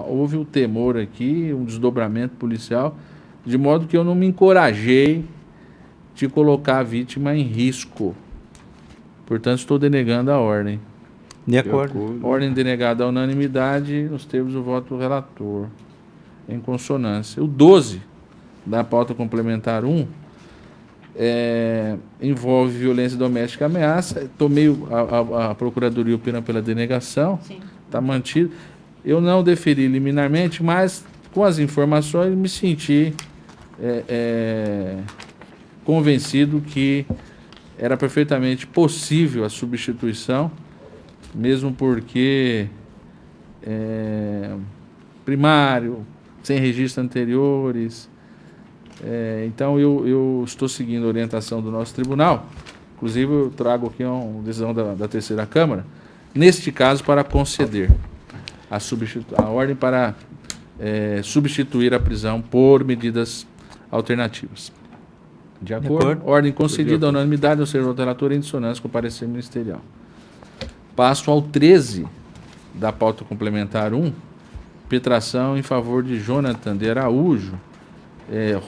Houve um temor aqui, um desdobramento policial, de modo que eu não me encorajei de colocar a vítima em risco. Portanto, estou denegando a ordem. De acordo. Ordem denegada à unanimidade, nos termos do voto do relator, em consonância. O 12 da pauta complementar 1 envolve violência doméstica e ameaça. Tomei a Procuradoria opina pela denegação, está mantido. Eu não deferi liminarmente, mas com as informações me senti convencido que era perfeitamente possível a substituição, mesmo porque primário, sem registros anteriores. Então eu estou seguindo a orientação do nosso tribunal. Inclusive eu trago aqui uma decisão da terceira Câmara, neste caso para conceder a ordem para substituir a prisão por medidas alternativas. De acordo? Ordem concedida à unanimidade, ou seja, o relator em dissonância com o parecer ministerial. Passo ao 13 da pauta complementar 1, impetração em favor de Jonathan de Araújo,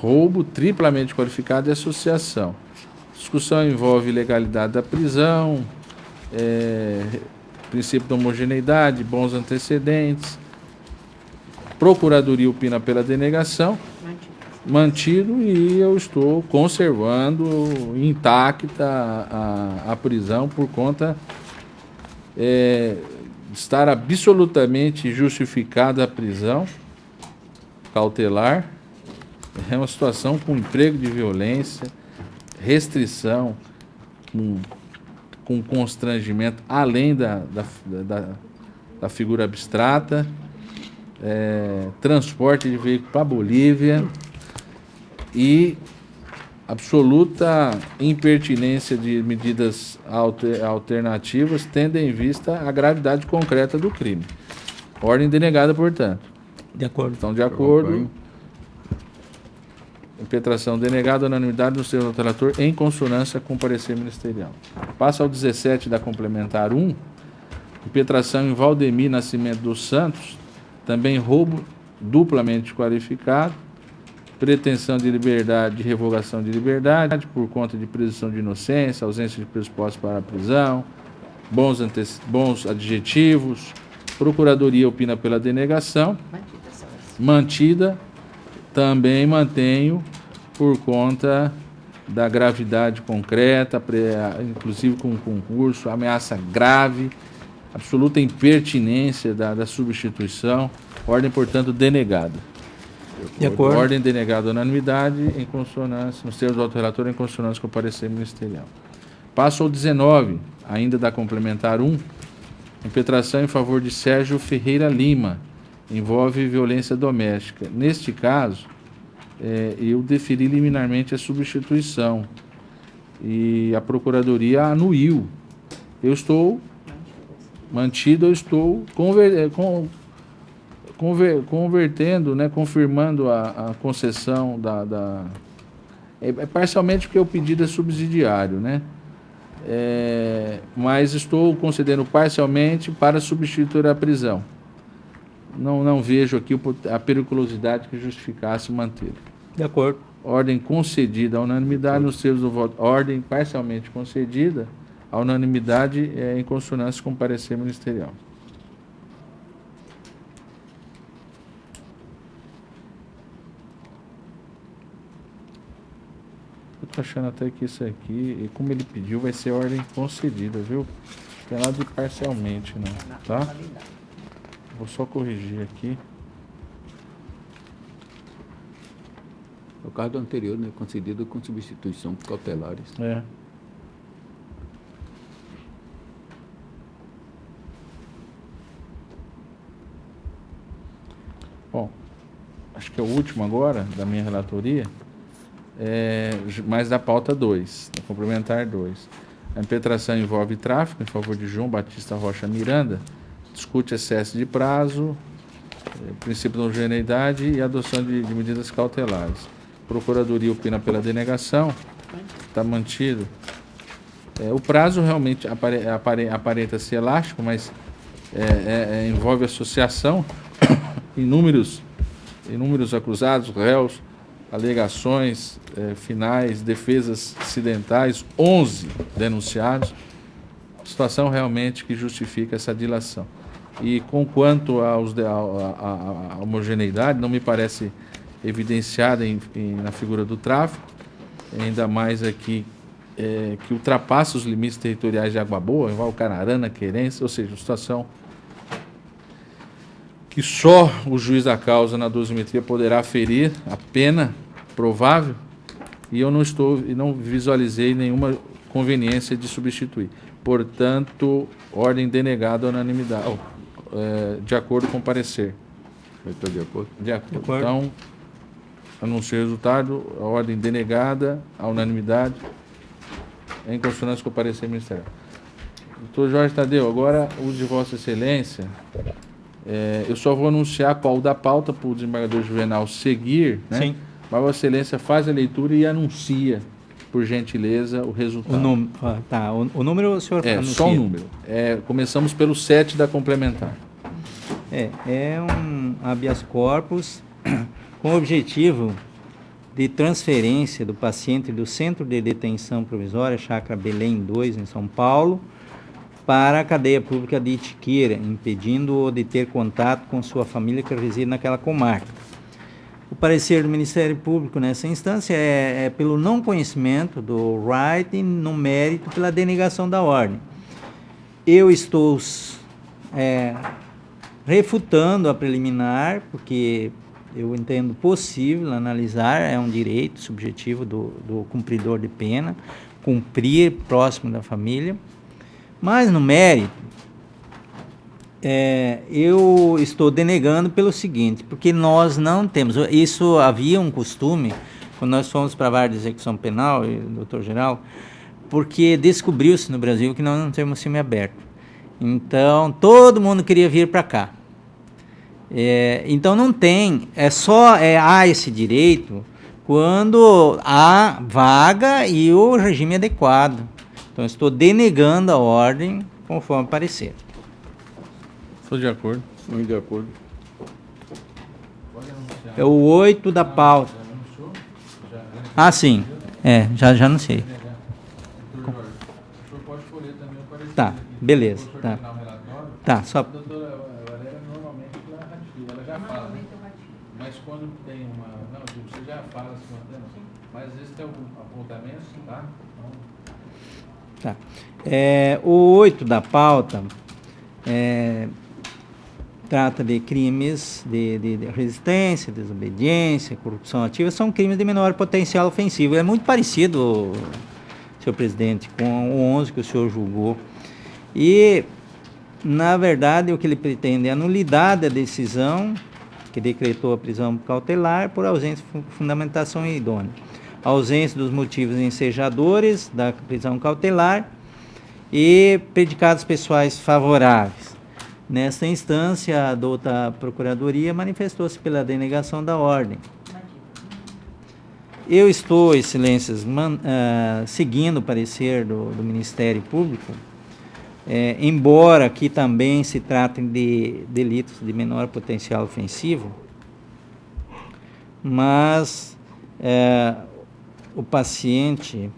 roubo triplamente qualificado e associação. Discussão envolve legalidade da prisão, princípio da homogeneidade, bons antecedentes. Procuradoria opina pela denegação, mantido, e eu estou conservando intacta a prisão por conta de estar absolutamente justificada a prisão cautelar. É uma situação com emprego de violência, restrição, com constrangimento além da figura abstrata, transporte de veículo para a Bolívia e absoluta impertinência de medidas alternativas, tendo em vista a gravidade concreta do crime. Ordem denegada, portanto. De acordo. Então, de acordo. Impetração denegada, unanimidade do senhor relator, em consonância com o parecer ministerial. Passa ao 17 da complementar 1, impetração em Valdemir Nascimento dos Santos, também roubo duplamente qualificado, pretensão de liberdade, de revogação de liberdade por conta de presunção de inocência, ausência de pressupostos para a prisão, bons adjetivos. Procuradoria opina pela denegação. Mantida, também mantenho por conta da gravidade concreta, inclusive com concurso, ameaça grave, absoluta impertinência da substituição. Ordem, portanto, denegada. De acordo. Ordem denegada, unanimidade, em consonância, nos termos do auto-relator, em consonância com o parecer ministerial. Passo ao 19, ainda da complementar 1, impetração em favor de Sérgio Ferreira Lima, envolve violência doméstica. Neste caso, eu deferi liminarmente a substituição e a Procuradoria anuiu. Eu estou mantido, eu estou convertendo, né, confirmando a concessão parcialmente porque o pedido é subsidiário, né? Mas estou concedendo parcialmente para substituir a prisão. Não vejo aqui a periculosidade que justificasse mantê-lo. De acordo. Ordem concedida à unanimidade nos termos do voto. Ordem parcialmente concedida à unanimidade em consonância com o parecer ministerial. Eu estou achando até que isso aqui, e como ele pediu, vai ser ordem concedida, viu? Não tem nada de parcialmente, não, tá? Vou só corrigir aqui. O caso anterior, né? Concedido com substituição por cautelares. Bom, acho que é o último agora da minha relatoria, mas da pauta 2, da complementar 2. A impetração envolve tráfico em favor de João Batista Rocha Miranda, discute excesso de prazo, princípio da homogeneidade e adoção de medidas cautelares. Procuradoria opina pela denegação, está mantido. O prazo realmente aparenta ser elástico, mas envolve associação, inúmeros acusados, réus, alegações finais, defesas acidentais, 11 denunciados. Situação realmente que justifica essa dilação. E quanto à homogeneidade, não me parece evidenciada na figura do tráfico, ainda mais aqui que ultrapassa os limites territoriais de Água Boa, envolve Canarana, Querência, ou seja, uma situação que só o juiz da causa na dosimetria poderá aferir a pena provável, e eu não visualizei nenhuma conveniência de substituir. Portanto, ordem denegada à unanimidade, de acordo com o parecer. Está de acordo? De acordo. Então, anuncio o resultado, a ordem denegada à unanimidade, em consonância com o parecer ministerial. Doutor Jorge Tadeu, agora o de Vossa Excelência Eu só vou anunciar qual da pauta para o desembargador Juvenal seguir, né? Sim. Mas Vossa Excelência faz a leitura e anuncia, por gentileza, o resultado. O número o senhor anuncia. Só um número. Começamos pelo 7 da complementar. É um habeas corpus com o objetivo de transferência do paciente do Centro de Detenção Provisória, Chácara Belém 2, em São Paulo, para a cadeia pública de Itiqueira, impedindo-o de ter contato com sua família que reside naquela comarca. O parecer do Ministério Público nessa instância é pelo não conhecimento do right e no mérito pela denegação da ordem. Eu estou refutando a preliminar, porque eu entendo possível analisar, é um direito subjetivo do cumpridor de pena, cumprir próximo da família, mas no mérito, eu estou denegando pelo seguinte, porque nós não temos, isso havia um costume, quando nós fomos para a vara de execução penal, doutor geral, porque descobriu-se no Brasil que nós não temos semiaberto. Então, todo mundo queria vir para cá. Então não tem, há esse direito quando há vaga e o regime adequado. Então estou denegando a ordem conforme parecer. Estou de acordo. Muito de acordo. É o 8 da pauta. Ah, sim. Já anunciei. Doutor Jorge, o senhor pode escolher também o parecer. Tá, beleza. Tá. Tá, só... A doutora Valéria normalmente ela ratifica, ela já fala. Mas quando tem uma... Não, você já fala se mantendo. Mas às vezes tem algum apontamento, tá? Tá. O 8 da pauta trata de crimes de resistência, desobediência, corrupção ativa, são crimes de menor potencial ofensivo. É muito parecido, senhor presidente, com o 11 que o senhor julgou. E, na verdade, o que ele pretende é a nulidade da decisão que decretou a prisão cautelar por ausência de fundamentação idônea. A ausência dos motivos ensejadores da prisão cautelar e predicados pessoais favoráveis. Nesta instância, a douta Procuradoria manifestou-se pela denegação da ordem. Eu estou, excelências, seguindo o parecer do Ministério Público, embora aqui também se tratem de delitos de menor potencial ofensivo, mas o paciente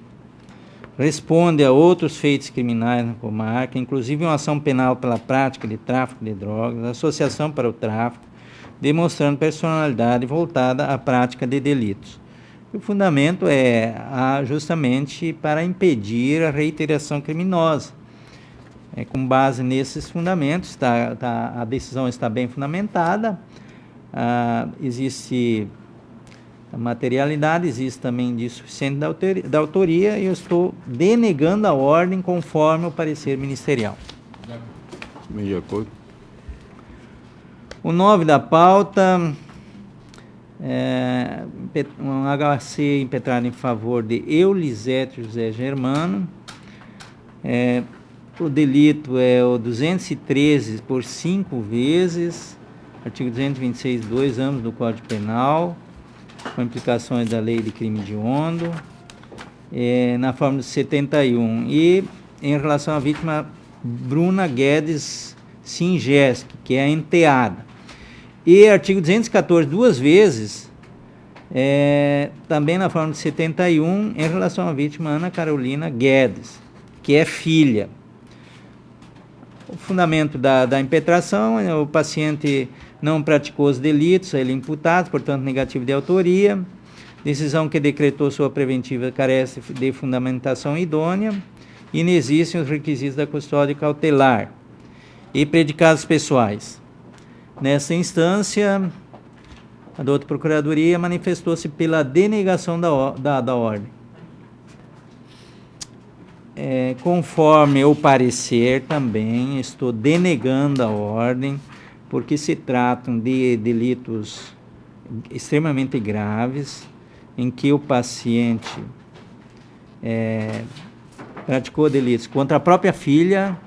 responde a outros feitos criminais na comarca, inclusive uma ação penal pela prática de tráfico de drogas, associação para o tráfico, demonstrando personalidade voltada à prática de delitos. O fundamento é justamente para impedir a reiteração criminosa. Com base nesses fundamentos, a decisão está bem fundamentada, existe a materialidade, existe também indício suficiente da autoria, e eu estou denegando a ordem conforme o parecer ministerial. Bem de acordo. O 9 da pauta, um HC impetrado em favor de Eulisete José Germano. O delito é o 213 por 5 vezes, artigo 226, 2 anos do Código Penal, com implicações da lei de crime hediondo, na fórmula 71. E em relação à vítima Bruna Guedes Singesk, que é a enteada. E artigo 214, 2 vezes, também na fórmula 71, em relação à vítima Ana Carolina Guedes, que é filha. O fundamento da impetração é o paciente não praticou os delitos, ele é imputado, portanto negativo de autoria. Decisão que decretou sua preventiva carece de fundamentação idônea e não existem os requisitos da custódia cautelar. E predicados pessoais. Nessa instância, a douta Procuradoria manifestou-se pela denegação da ordem. Conforme o parecer também, estou denegando a ordem, porque se tratam de delitos extremamente graves, em que o paciente praticou delitos contra a própria filha,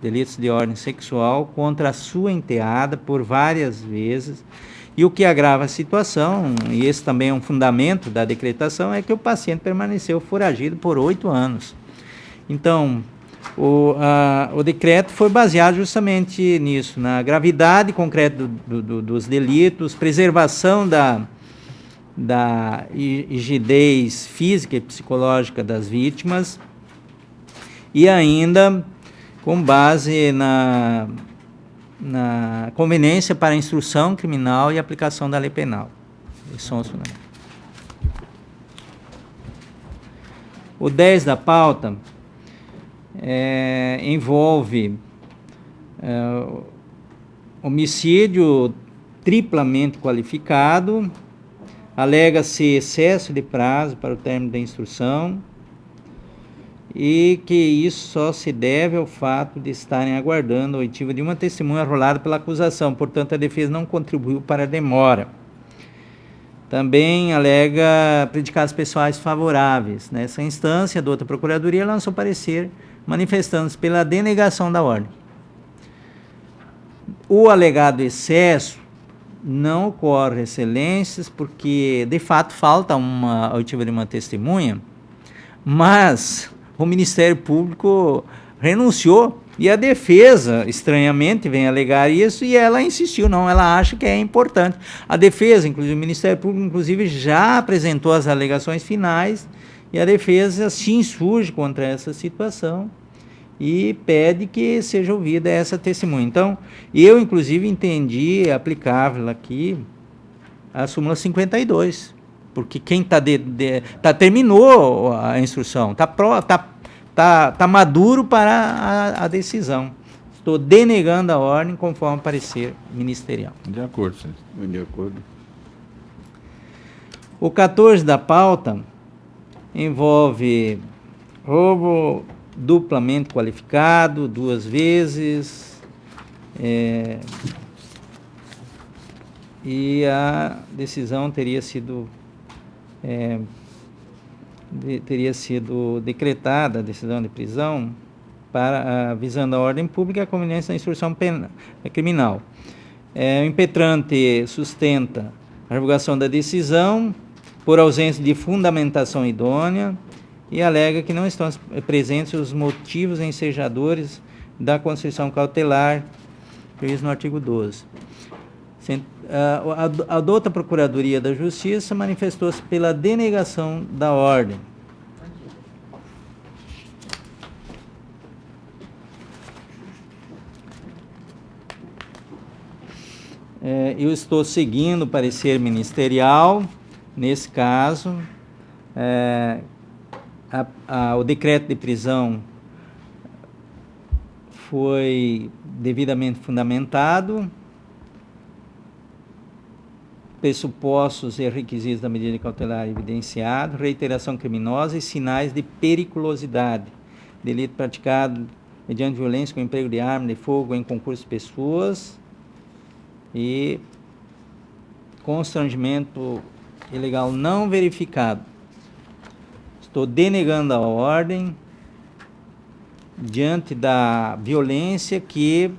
delitos de ordem sexual contra a sua enteada por várias vezes. E o que agrava a situação, e esse também é um fundamento da decretação, é que o paciente permaneceu foragido por 8 anos. Então, o decreto foi baseado justamente nisso, na gravidade concreta dos delitos, preservação da rigidez física e psicológica das vítimas, e ainda com base na conveniência para a instrução criminal e aplicação da lei penal. Esses são os fundamentos. O 10 da pauta envolve homicídio triplamente qualificado, alega-se excesso de prazo para o término da instrução, e que isso só se deve ao fato de estarem aguardando a oitiva de uma testemunha arrolada pela acusação, portanto a defesa não contribuiu para a demora. Também alega predicados pessoais favoráveis. Nessa instância, a outra procuradoria lançou parecer manifestando-se pela denegação da ordem. O alegado excesso não ocorre, excelências, porque de fato falta uma oitiva de uma testemunha, mas o Ministério Público renunciou e a defesa, estranhamente, vem alegar isso e ela insistiu, não, ela acha que é importante. A defesa, inclusive o Ministério Público, inclusive, já apresentou as alegações finais e a defesa se insurge contra essa situação e pede que seja ouvida essa testemunha. Então, eu, inclusive, entendi aplicável aqui a súmula 52, porque quem terminou a instrução, está maduro para a decisão. Estou denegando a ordem conforme parecer ministerial. De acordo, senhor. De acordo. O 14 da pauta envolve roubo duplamente qualificado, 2 vezes, e a decisão teria sido decretada, a decisão de prisão, visando a ordem pública e a conveniência da instrução criminal. O impetrante sustenta a revogação da decisão por ausência de fundamentação idônea e alega que não estão presentes os motivos ensejadores da constrição cautelar previsto no artigo 12. A douta Procuradoria da Justiça manifestou-se pela denegação da ordem. Eu estou seguindo o parecer ministerial, nesse caso, o decreto de prisão foi devidamente fundamentado, pressupostos e requisitos da medida cautelar evidenciados, reiteração criminosa e sinais de periculosidade, delito praticado mediante violência com emprego de arma de fogo em concurso de pessoas e constrangimento ilegal não verificado. Estou denegando a ordem diante da violência que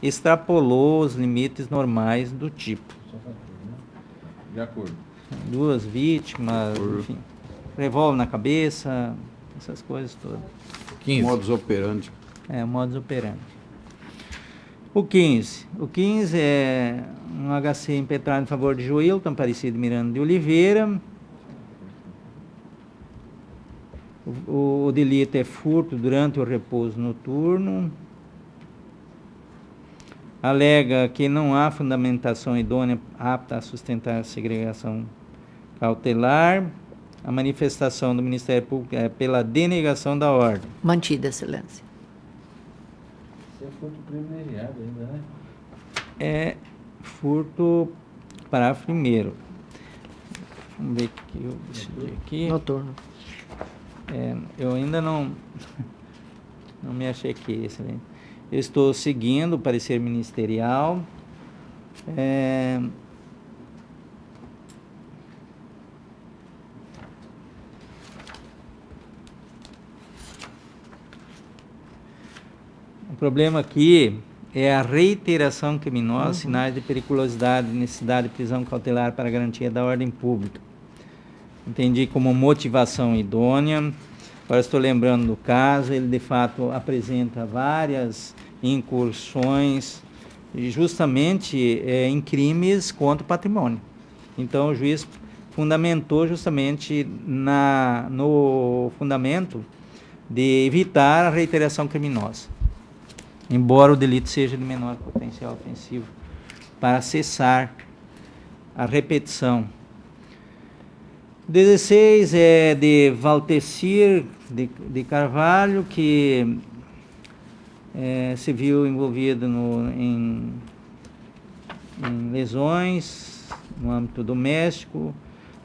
extrapolou os limites normais do tipo. De acordo. 2 vítimas, enfim, revólver na cabeça, essas coisas todas. 15. Modus operandi. Modus operandi. O 15 é um HC impetrado em favor de Joilton Aparecido Miranda de Oliveira. O delito é furto durante o repouso noturno. Alega que não há fundamentação idônea apta a sustentar a segregação cautelar. A manifestação do Ministério Público é pela denegação da ordem. Mantida, excelência. Você é furto privilegiado ainda, né? É furto, parágrafo 1º. Vamos ver o que eu decidi aqui. Noturno. Eu ainda não me achei aqui, excelente. Eu estou seguindo o parecer ministerial. O problema aqui é a reiteração criminosa, sinais de periculosidade, necessidade de prisão cautelar para garantia da ordem pública. Entendi como motivação idônea. Agora estou lembrando do caso, ele de fato apresenta várias incursões justamente em crimes contra o patrimônio. Então o juiz fundamentou justamente no fundamento de evitar a reiteração criminosa, embora o delito seja de menor potencial ofensivo, para cessar a repetição. 16 é de Valtecir de Carvalho, que se viu envolvido em lesões no âmbito doméstico,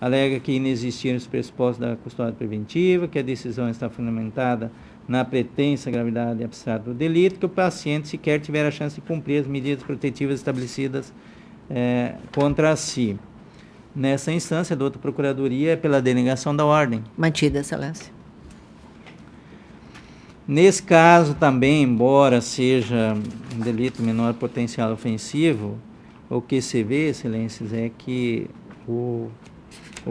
alega que inexistiram os pressupostos da custódia preventiva, que a decisão está fundamentada na pretensa gravidade abstrata do delito, que o paciente sequer tiver a chance de cumprir as medidas protetivas estabelecidas contra si. Nessa instância, a douta Procuradoria é pela denegação da ordem. Mantida, excelência. Nesse caso também, embora seja um delito menor potencial ofensivo, o que se vê, excelências, é que o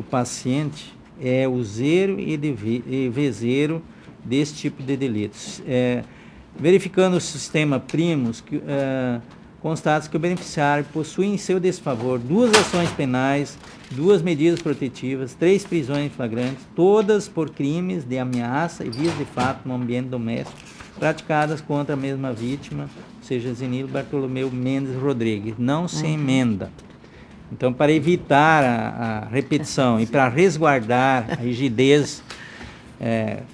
paciente é useiro e vezeiro desse tipo de delitos. Verificando o sistema Primus, constata-se que o beneficiário possui em seu desfavor 2 ações penais, 2 medidas protetivas, 3 prisões flagrantes, todas por crimes de ameaça e vias de fato no ambiente doméstico, praticadas contra a mesma vítima, ou seja, Zenilo Bartolomeu Mendes Rodrigues. Não se emenda. Então, para evitar a repetição e para resguardar a rigidez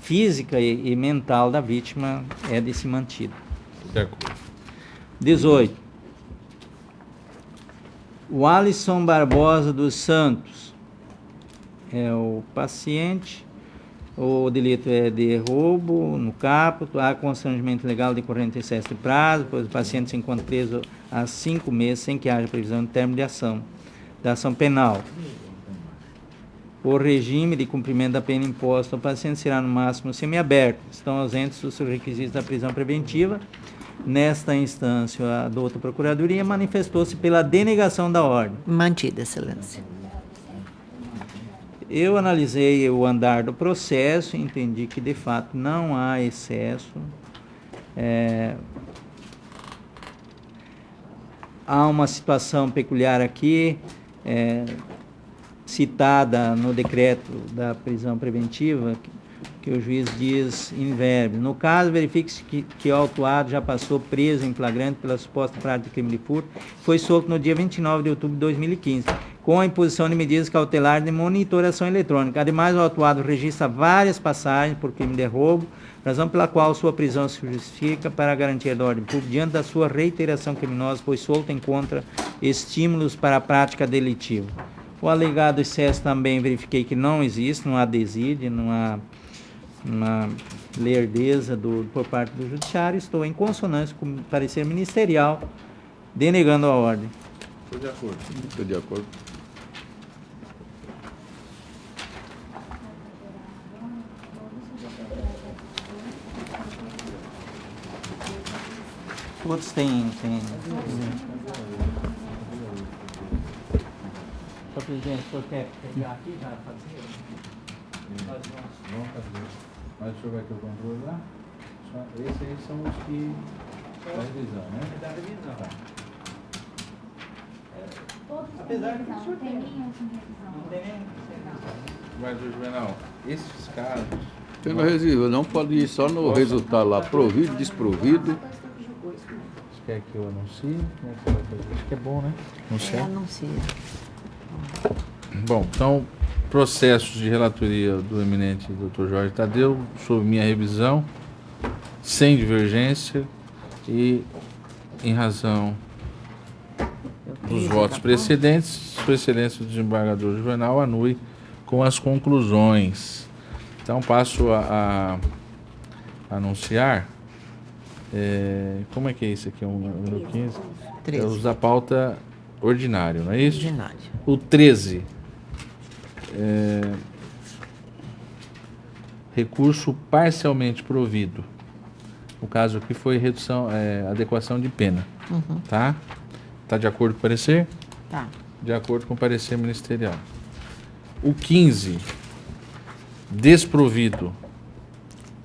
física e mental da vítima, é de se mantido. De acordo. 18. O Alisson Barbosa dos Santos é o paciente. O delito é de roubo no caput. Há constrangimento legal decorrente de excesso de prazo, pois o paciente se encontra preso há 5 meses sem que haja previsão de término da ação penal. O regime de cumprimento da pena imposta ao paciente será no máximo semiaberto. Estão ausentes os requisitos da prisão preventiva. Nesta instância, a douta Procuradoria manifestou-se pela denegação da ordem. Mantida, excelência. Eu analisei o andar do processo e entendi que, de fato, não há excesso. Há uma situação peculiar aqui, citada no decreto da prisão preventiva, que o juiz diz in verbis. No caso, verifique-se que o autuado já passou preso em flagrante pela suposta prática de crime de furto, foi solto no dia 29 de outubro de 2015, com a imposição de medidas cautelares de monitoração eletrônica. Ademais, o autuado registra várias passagens por crime de roubo, razão pela qual sua prisão se justifica para a garantia da ordem pública, diante da sua reiteração criminosa, pois solto encontra estímulos para a prática delitiva. O alegado excesso também verifiquei que não existe, não há desídia, não há uma lerdeza por parte do judiciário. Estou em consonância com o parecer ministerial, denegando a ordem. Estou de acordo. Estou de acordo. Todos têm. Só presidente, você quer pegar aqui já fazer? Vamos fazer. Mas deixa eu ver aqui o controle lá. Esses aí são os que da revisão, né? Da revisão. Tá. Apesar de não tem nenhum com revisão. não tem nem. Mas, Juvenal, esses casos... Pela reserva, não pode ir só no resultado lá, provido, desprovido. Você quer que eu anuncie? Como é que você vai fazer? Acho que é bom, né? Anunciar. Anuncia. Bom, então, processos de relatoria do eminente Dr. Jorge Tadeu, sob minha revisão, sem divergência e em razão dos votos precedentes, Sua Excelência o Desembargador Juvenal anui com as conclusões. Então, passo a anunciar. Como é que é isso aqui? Número 15? 13. É os da pauta ordinário, não é isso? Ordinário. O 13. Recurso parcialmente provido O caso aqui foi redução, adequação de pena. Tá? Tá de acordo com o parecer? Tá. De acordo com o parecer ministerial. O 15, desprovido.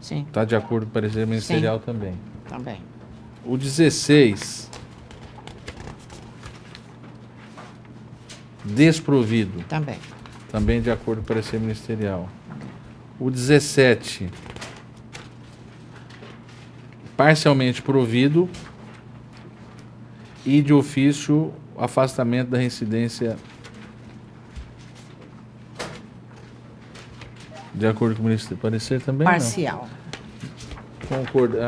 Sim, Tá de acordo com o parecer ministerial também. também. O 16, desprovido. Também. Também de acordo com o parecer ministerial. O 17, parcialmente provido e de ofício afastamento da reincidência de acordo com o parecer também Parcial. não. Concorda,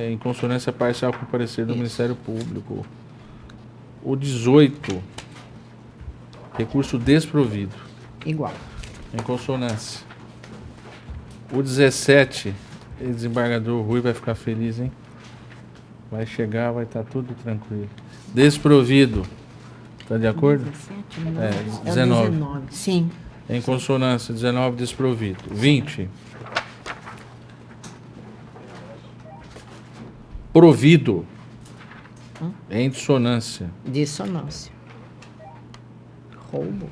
em consonância parcial com o parecer do Ministério Público. O 18, recurso desprovido, Igual. em consonância. O 17, desembargador Rui vai ficar feliz, hein? Vai chegar, vai estar tudo tranquilo. Desprovido, tá de acordo? 17, não. É, É o 19. 19. Sim. Em consonância, 19, desprovido. 20, provido, em dissonância. Dissonância. Roubo.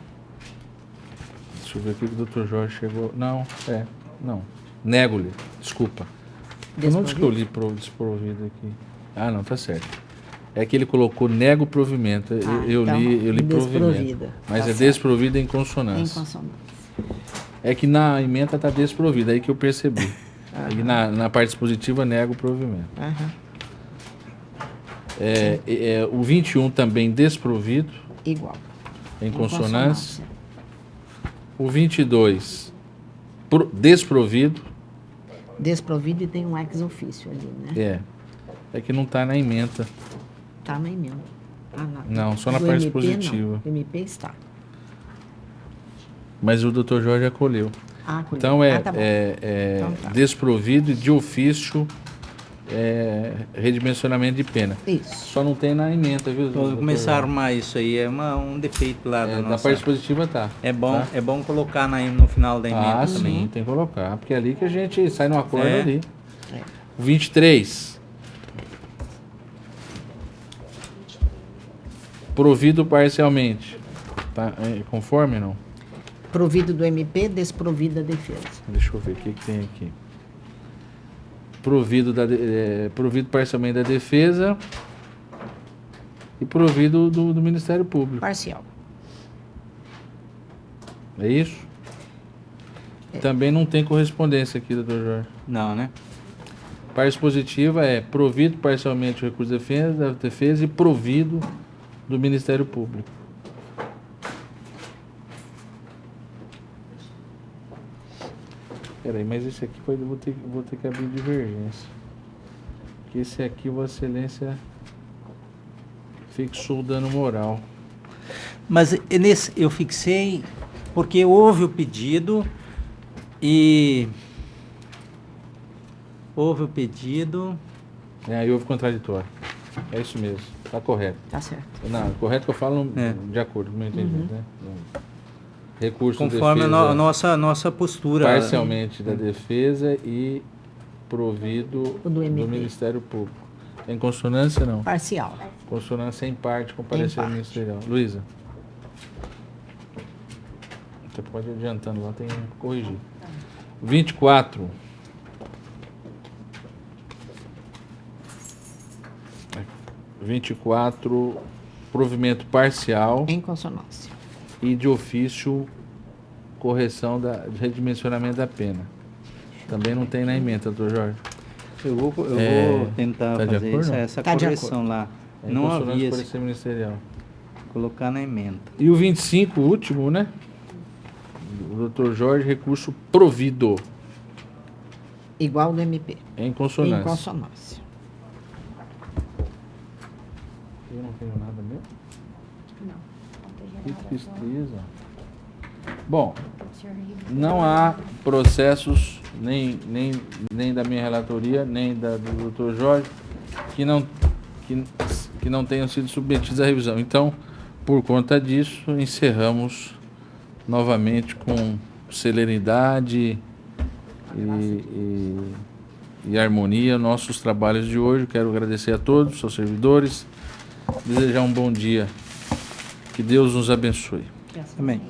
Deixa eu ver aqui que o Dr. Jorge chegou. Não. Nego-lhe, desculpa. Onde que eu li desprovido aqui? Ah, não, tá certo. É que ele colocou nego provimento. Eu então, li provimento. desprovida. Mas Tá é certo. desprovido em Em consonância. consonância. É que na emenda tá desprovida, aí que eu percebi. Aí na parte dispositiva nego o provimento. Aham. O 21 também desprovido, Igual. em consonância. O 22 desprovido. Desprovido e tem um ex ofício ali, né? É que não está na emenda. Tá na emenda. Ah, Não, só na Do parte MP, positiva. não. MP está. Mas o Dr. Jorge acolheu. Ah, colheu. Então tá bom. Então tá. desprovido e de ofício redimensionamento de pena. Isso. Só não tem na emenda, viu? Vou Dr. começar a Jorge? arrumar isso aí, é um defeito lá da Na nossa... parte dispositiva tá. É bom, tá? é bom colocar no final da emenda Ah, também. sim, tem que colocar. Porque é ali que a gente sai no acordo É. ali. É. O 23. Provido parcialmente. Tá? Conforme não? Provido do MP, desprovido da defesa. Deixa eu ver o que tem aqui. Provido parcialmente da defesa e provido do Ministério Público. Parcial. É isso? Também não tem correspondência aqui, doutor Jorge. Não, né? Parte positiva é provido parcialmente o recurso da defesa e provido do Ministério Público. Peraí, mas esse aqui vou ter que abrir divergência. Porque esse aqui, Vossa Excelência fixou o dano moral. Mas nesse eu fixei porque houve o pedido e... Houve o pedido... Aí houve contraditório. É isso mesmo, tá correto. Tá certo. Não, correto que eu falo É. de acordo com o meu entendimento, né? Recurso Conforme defesa nossa postura. parcialmente da defesa e provido O do MP. Ministério Público. Em consonância, não? Parcial. Consonância em parte com o parecer parte. ministerial. Luísa. Você pode ir adiantando lá, tem que corrigir. 24. 24, provimento parcial Em consonância. e de ofício correção de redimensionamento da pena. Também não tem na emenda, doutor Jorge. Eu vou tentar tá de fazer acordo, não? essa Tá de correção lá. É em Não consonância havia com o esse, parecer ministerial. colocar na emenda. E o 25, o último, né? O doutor Jorge, recurso provido Igual do MP. em consonância. Em consonância. Eu não tenho nada mesmo? Que tristeza. Bom, não há processos, nem da minha relatoria, nem do Dr. Jorge, que não tenham sido submetidos à revisão. Então, por conta disso, encerramos novamente com celeridade e e harmonia nossos trabalhos de hoje. Quero agradecer a todos, aos servidores, desejar um bom dia. Que Deus nos abençoe. Amém.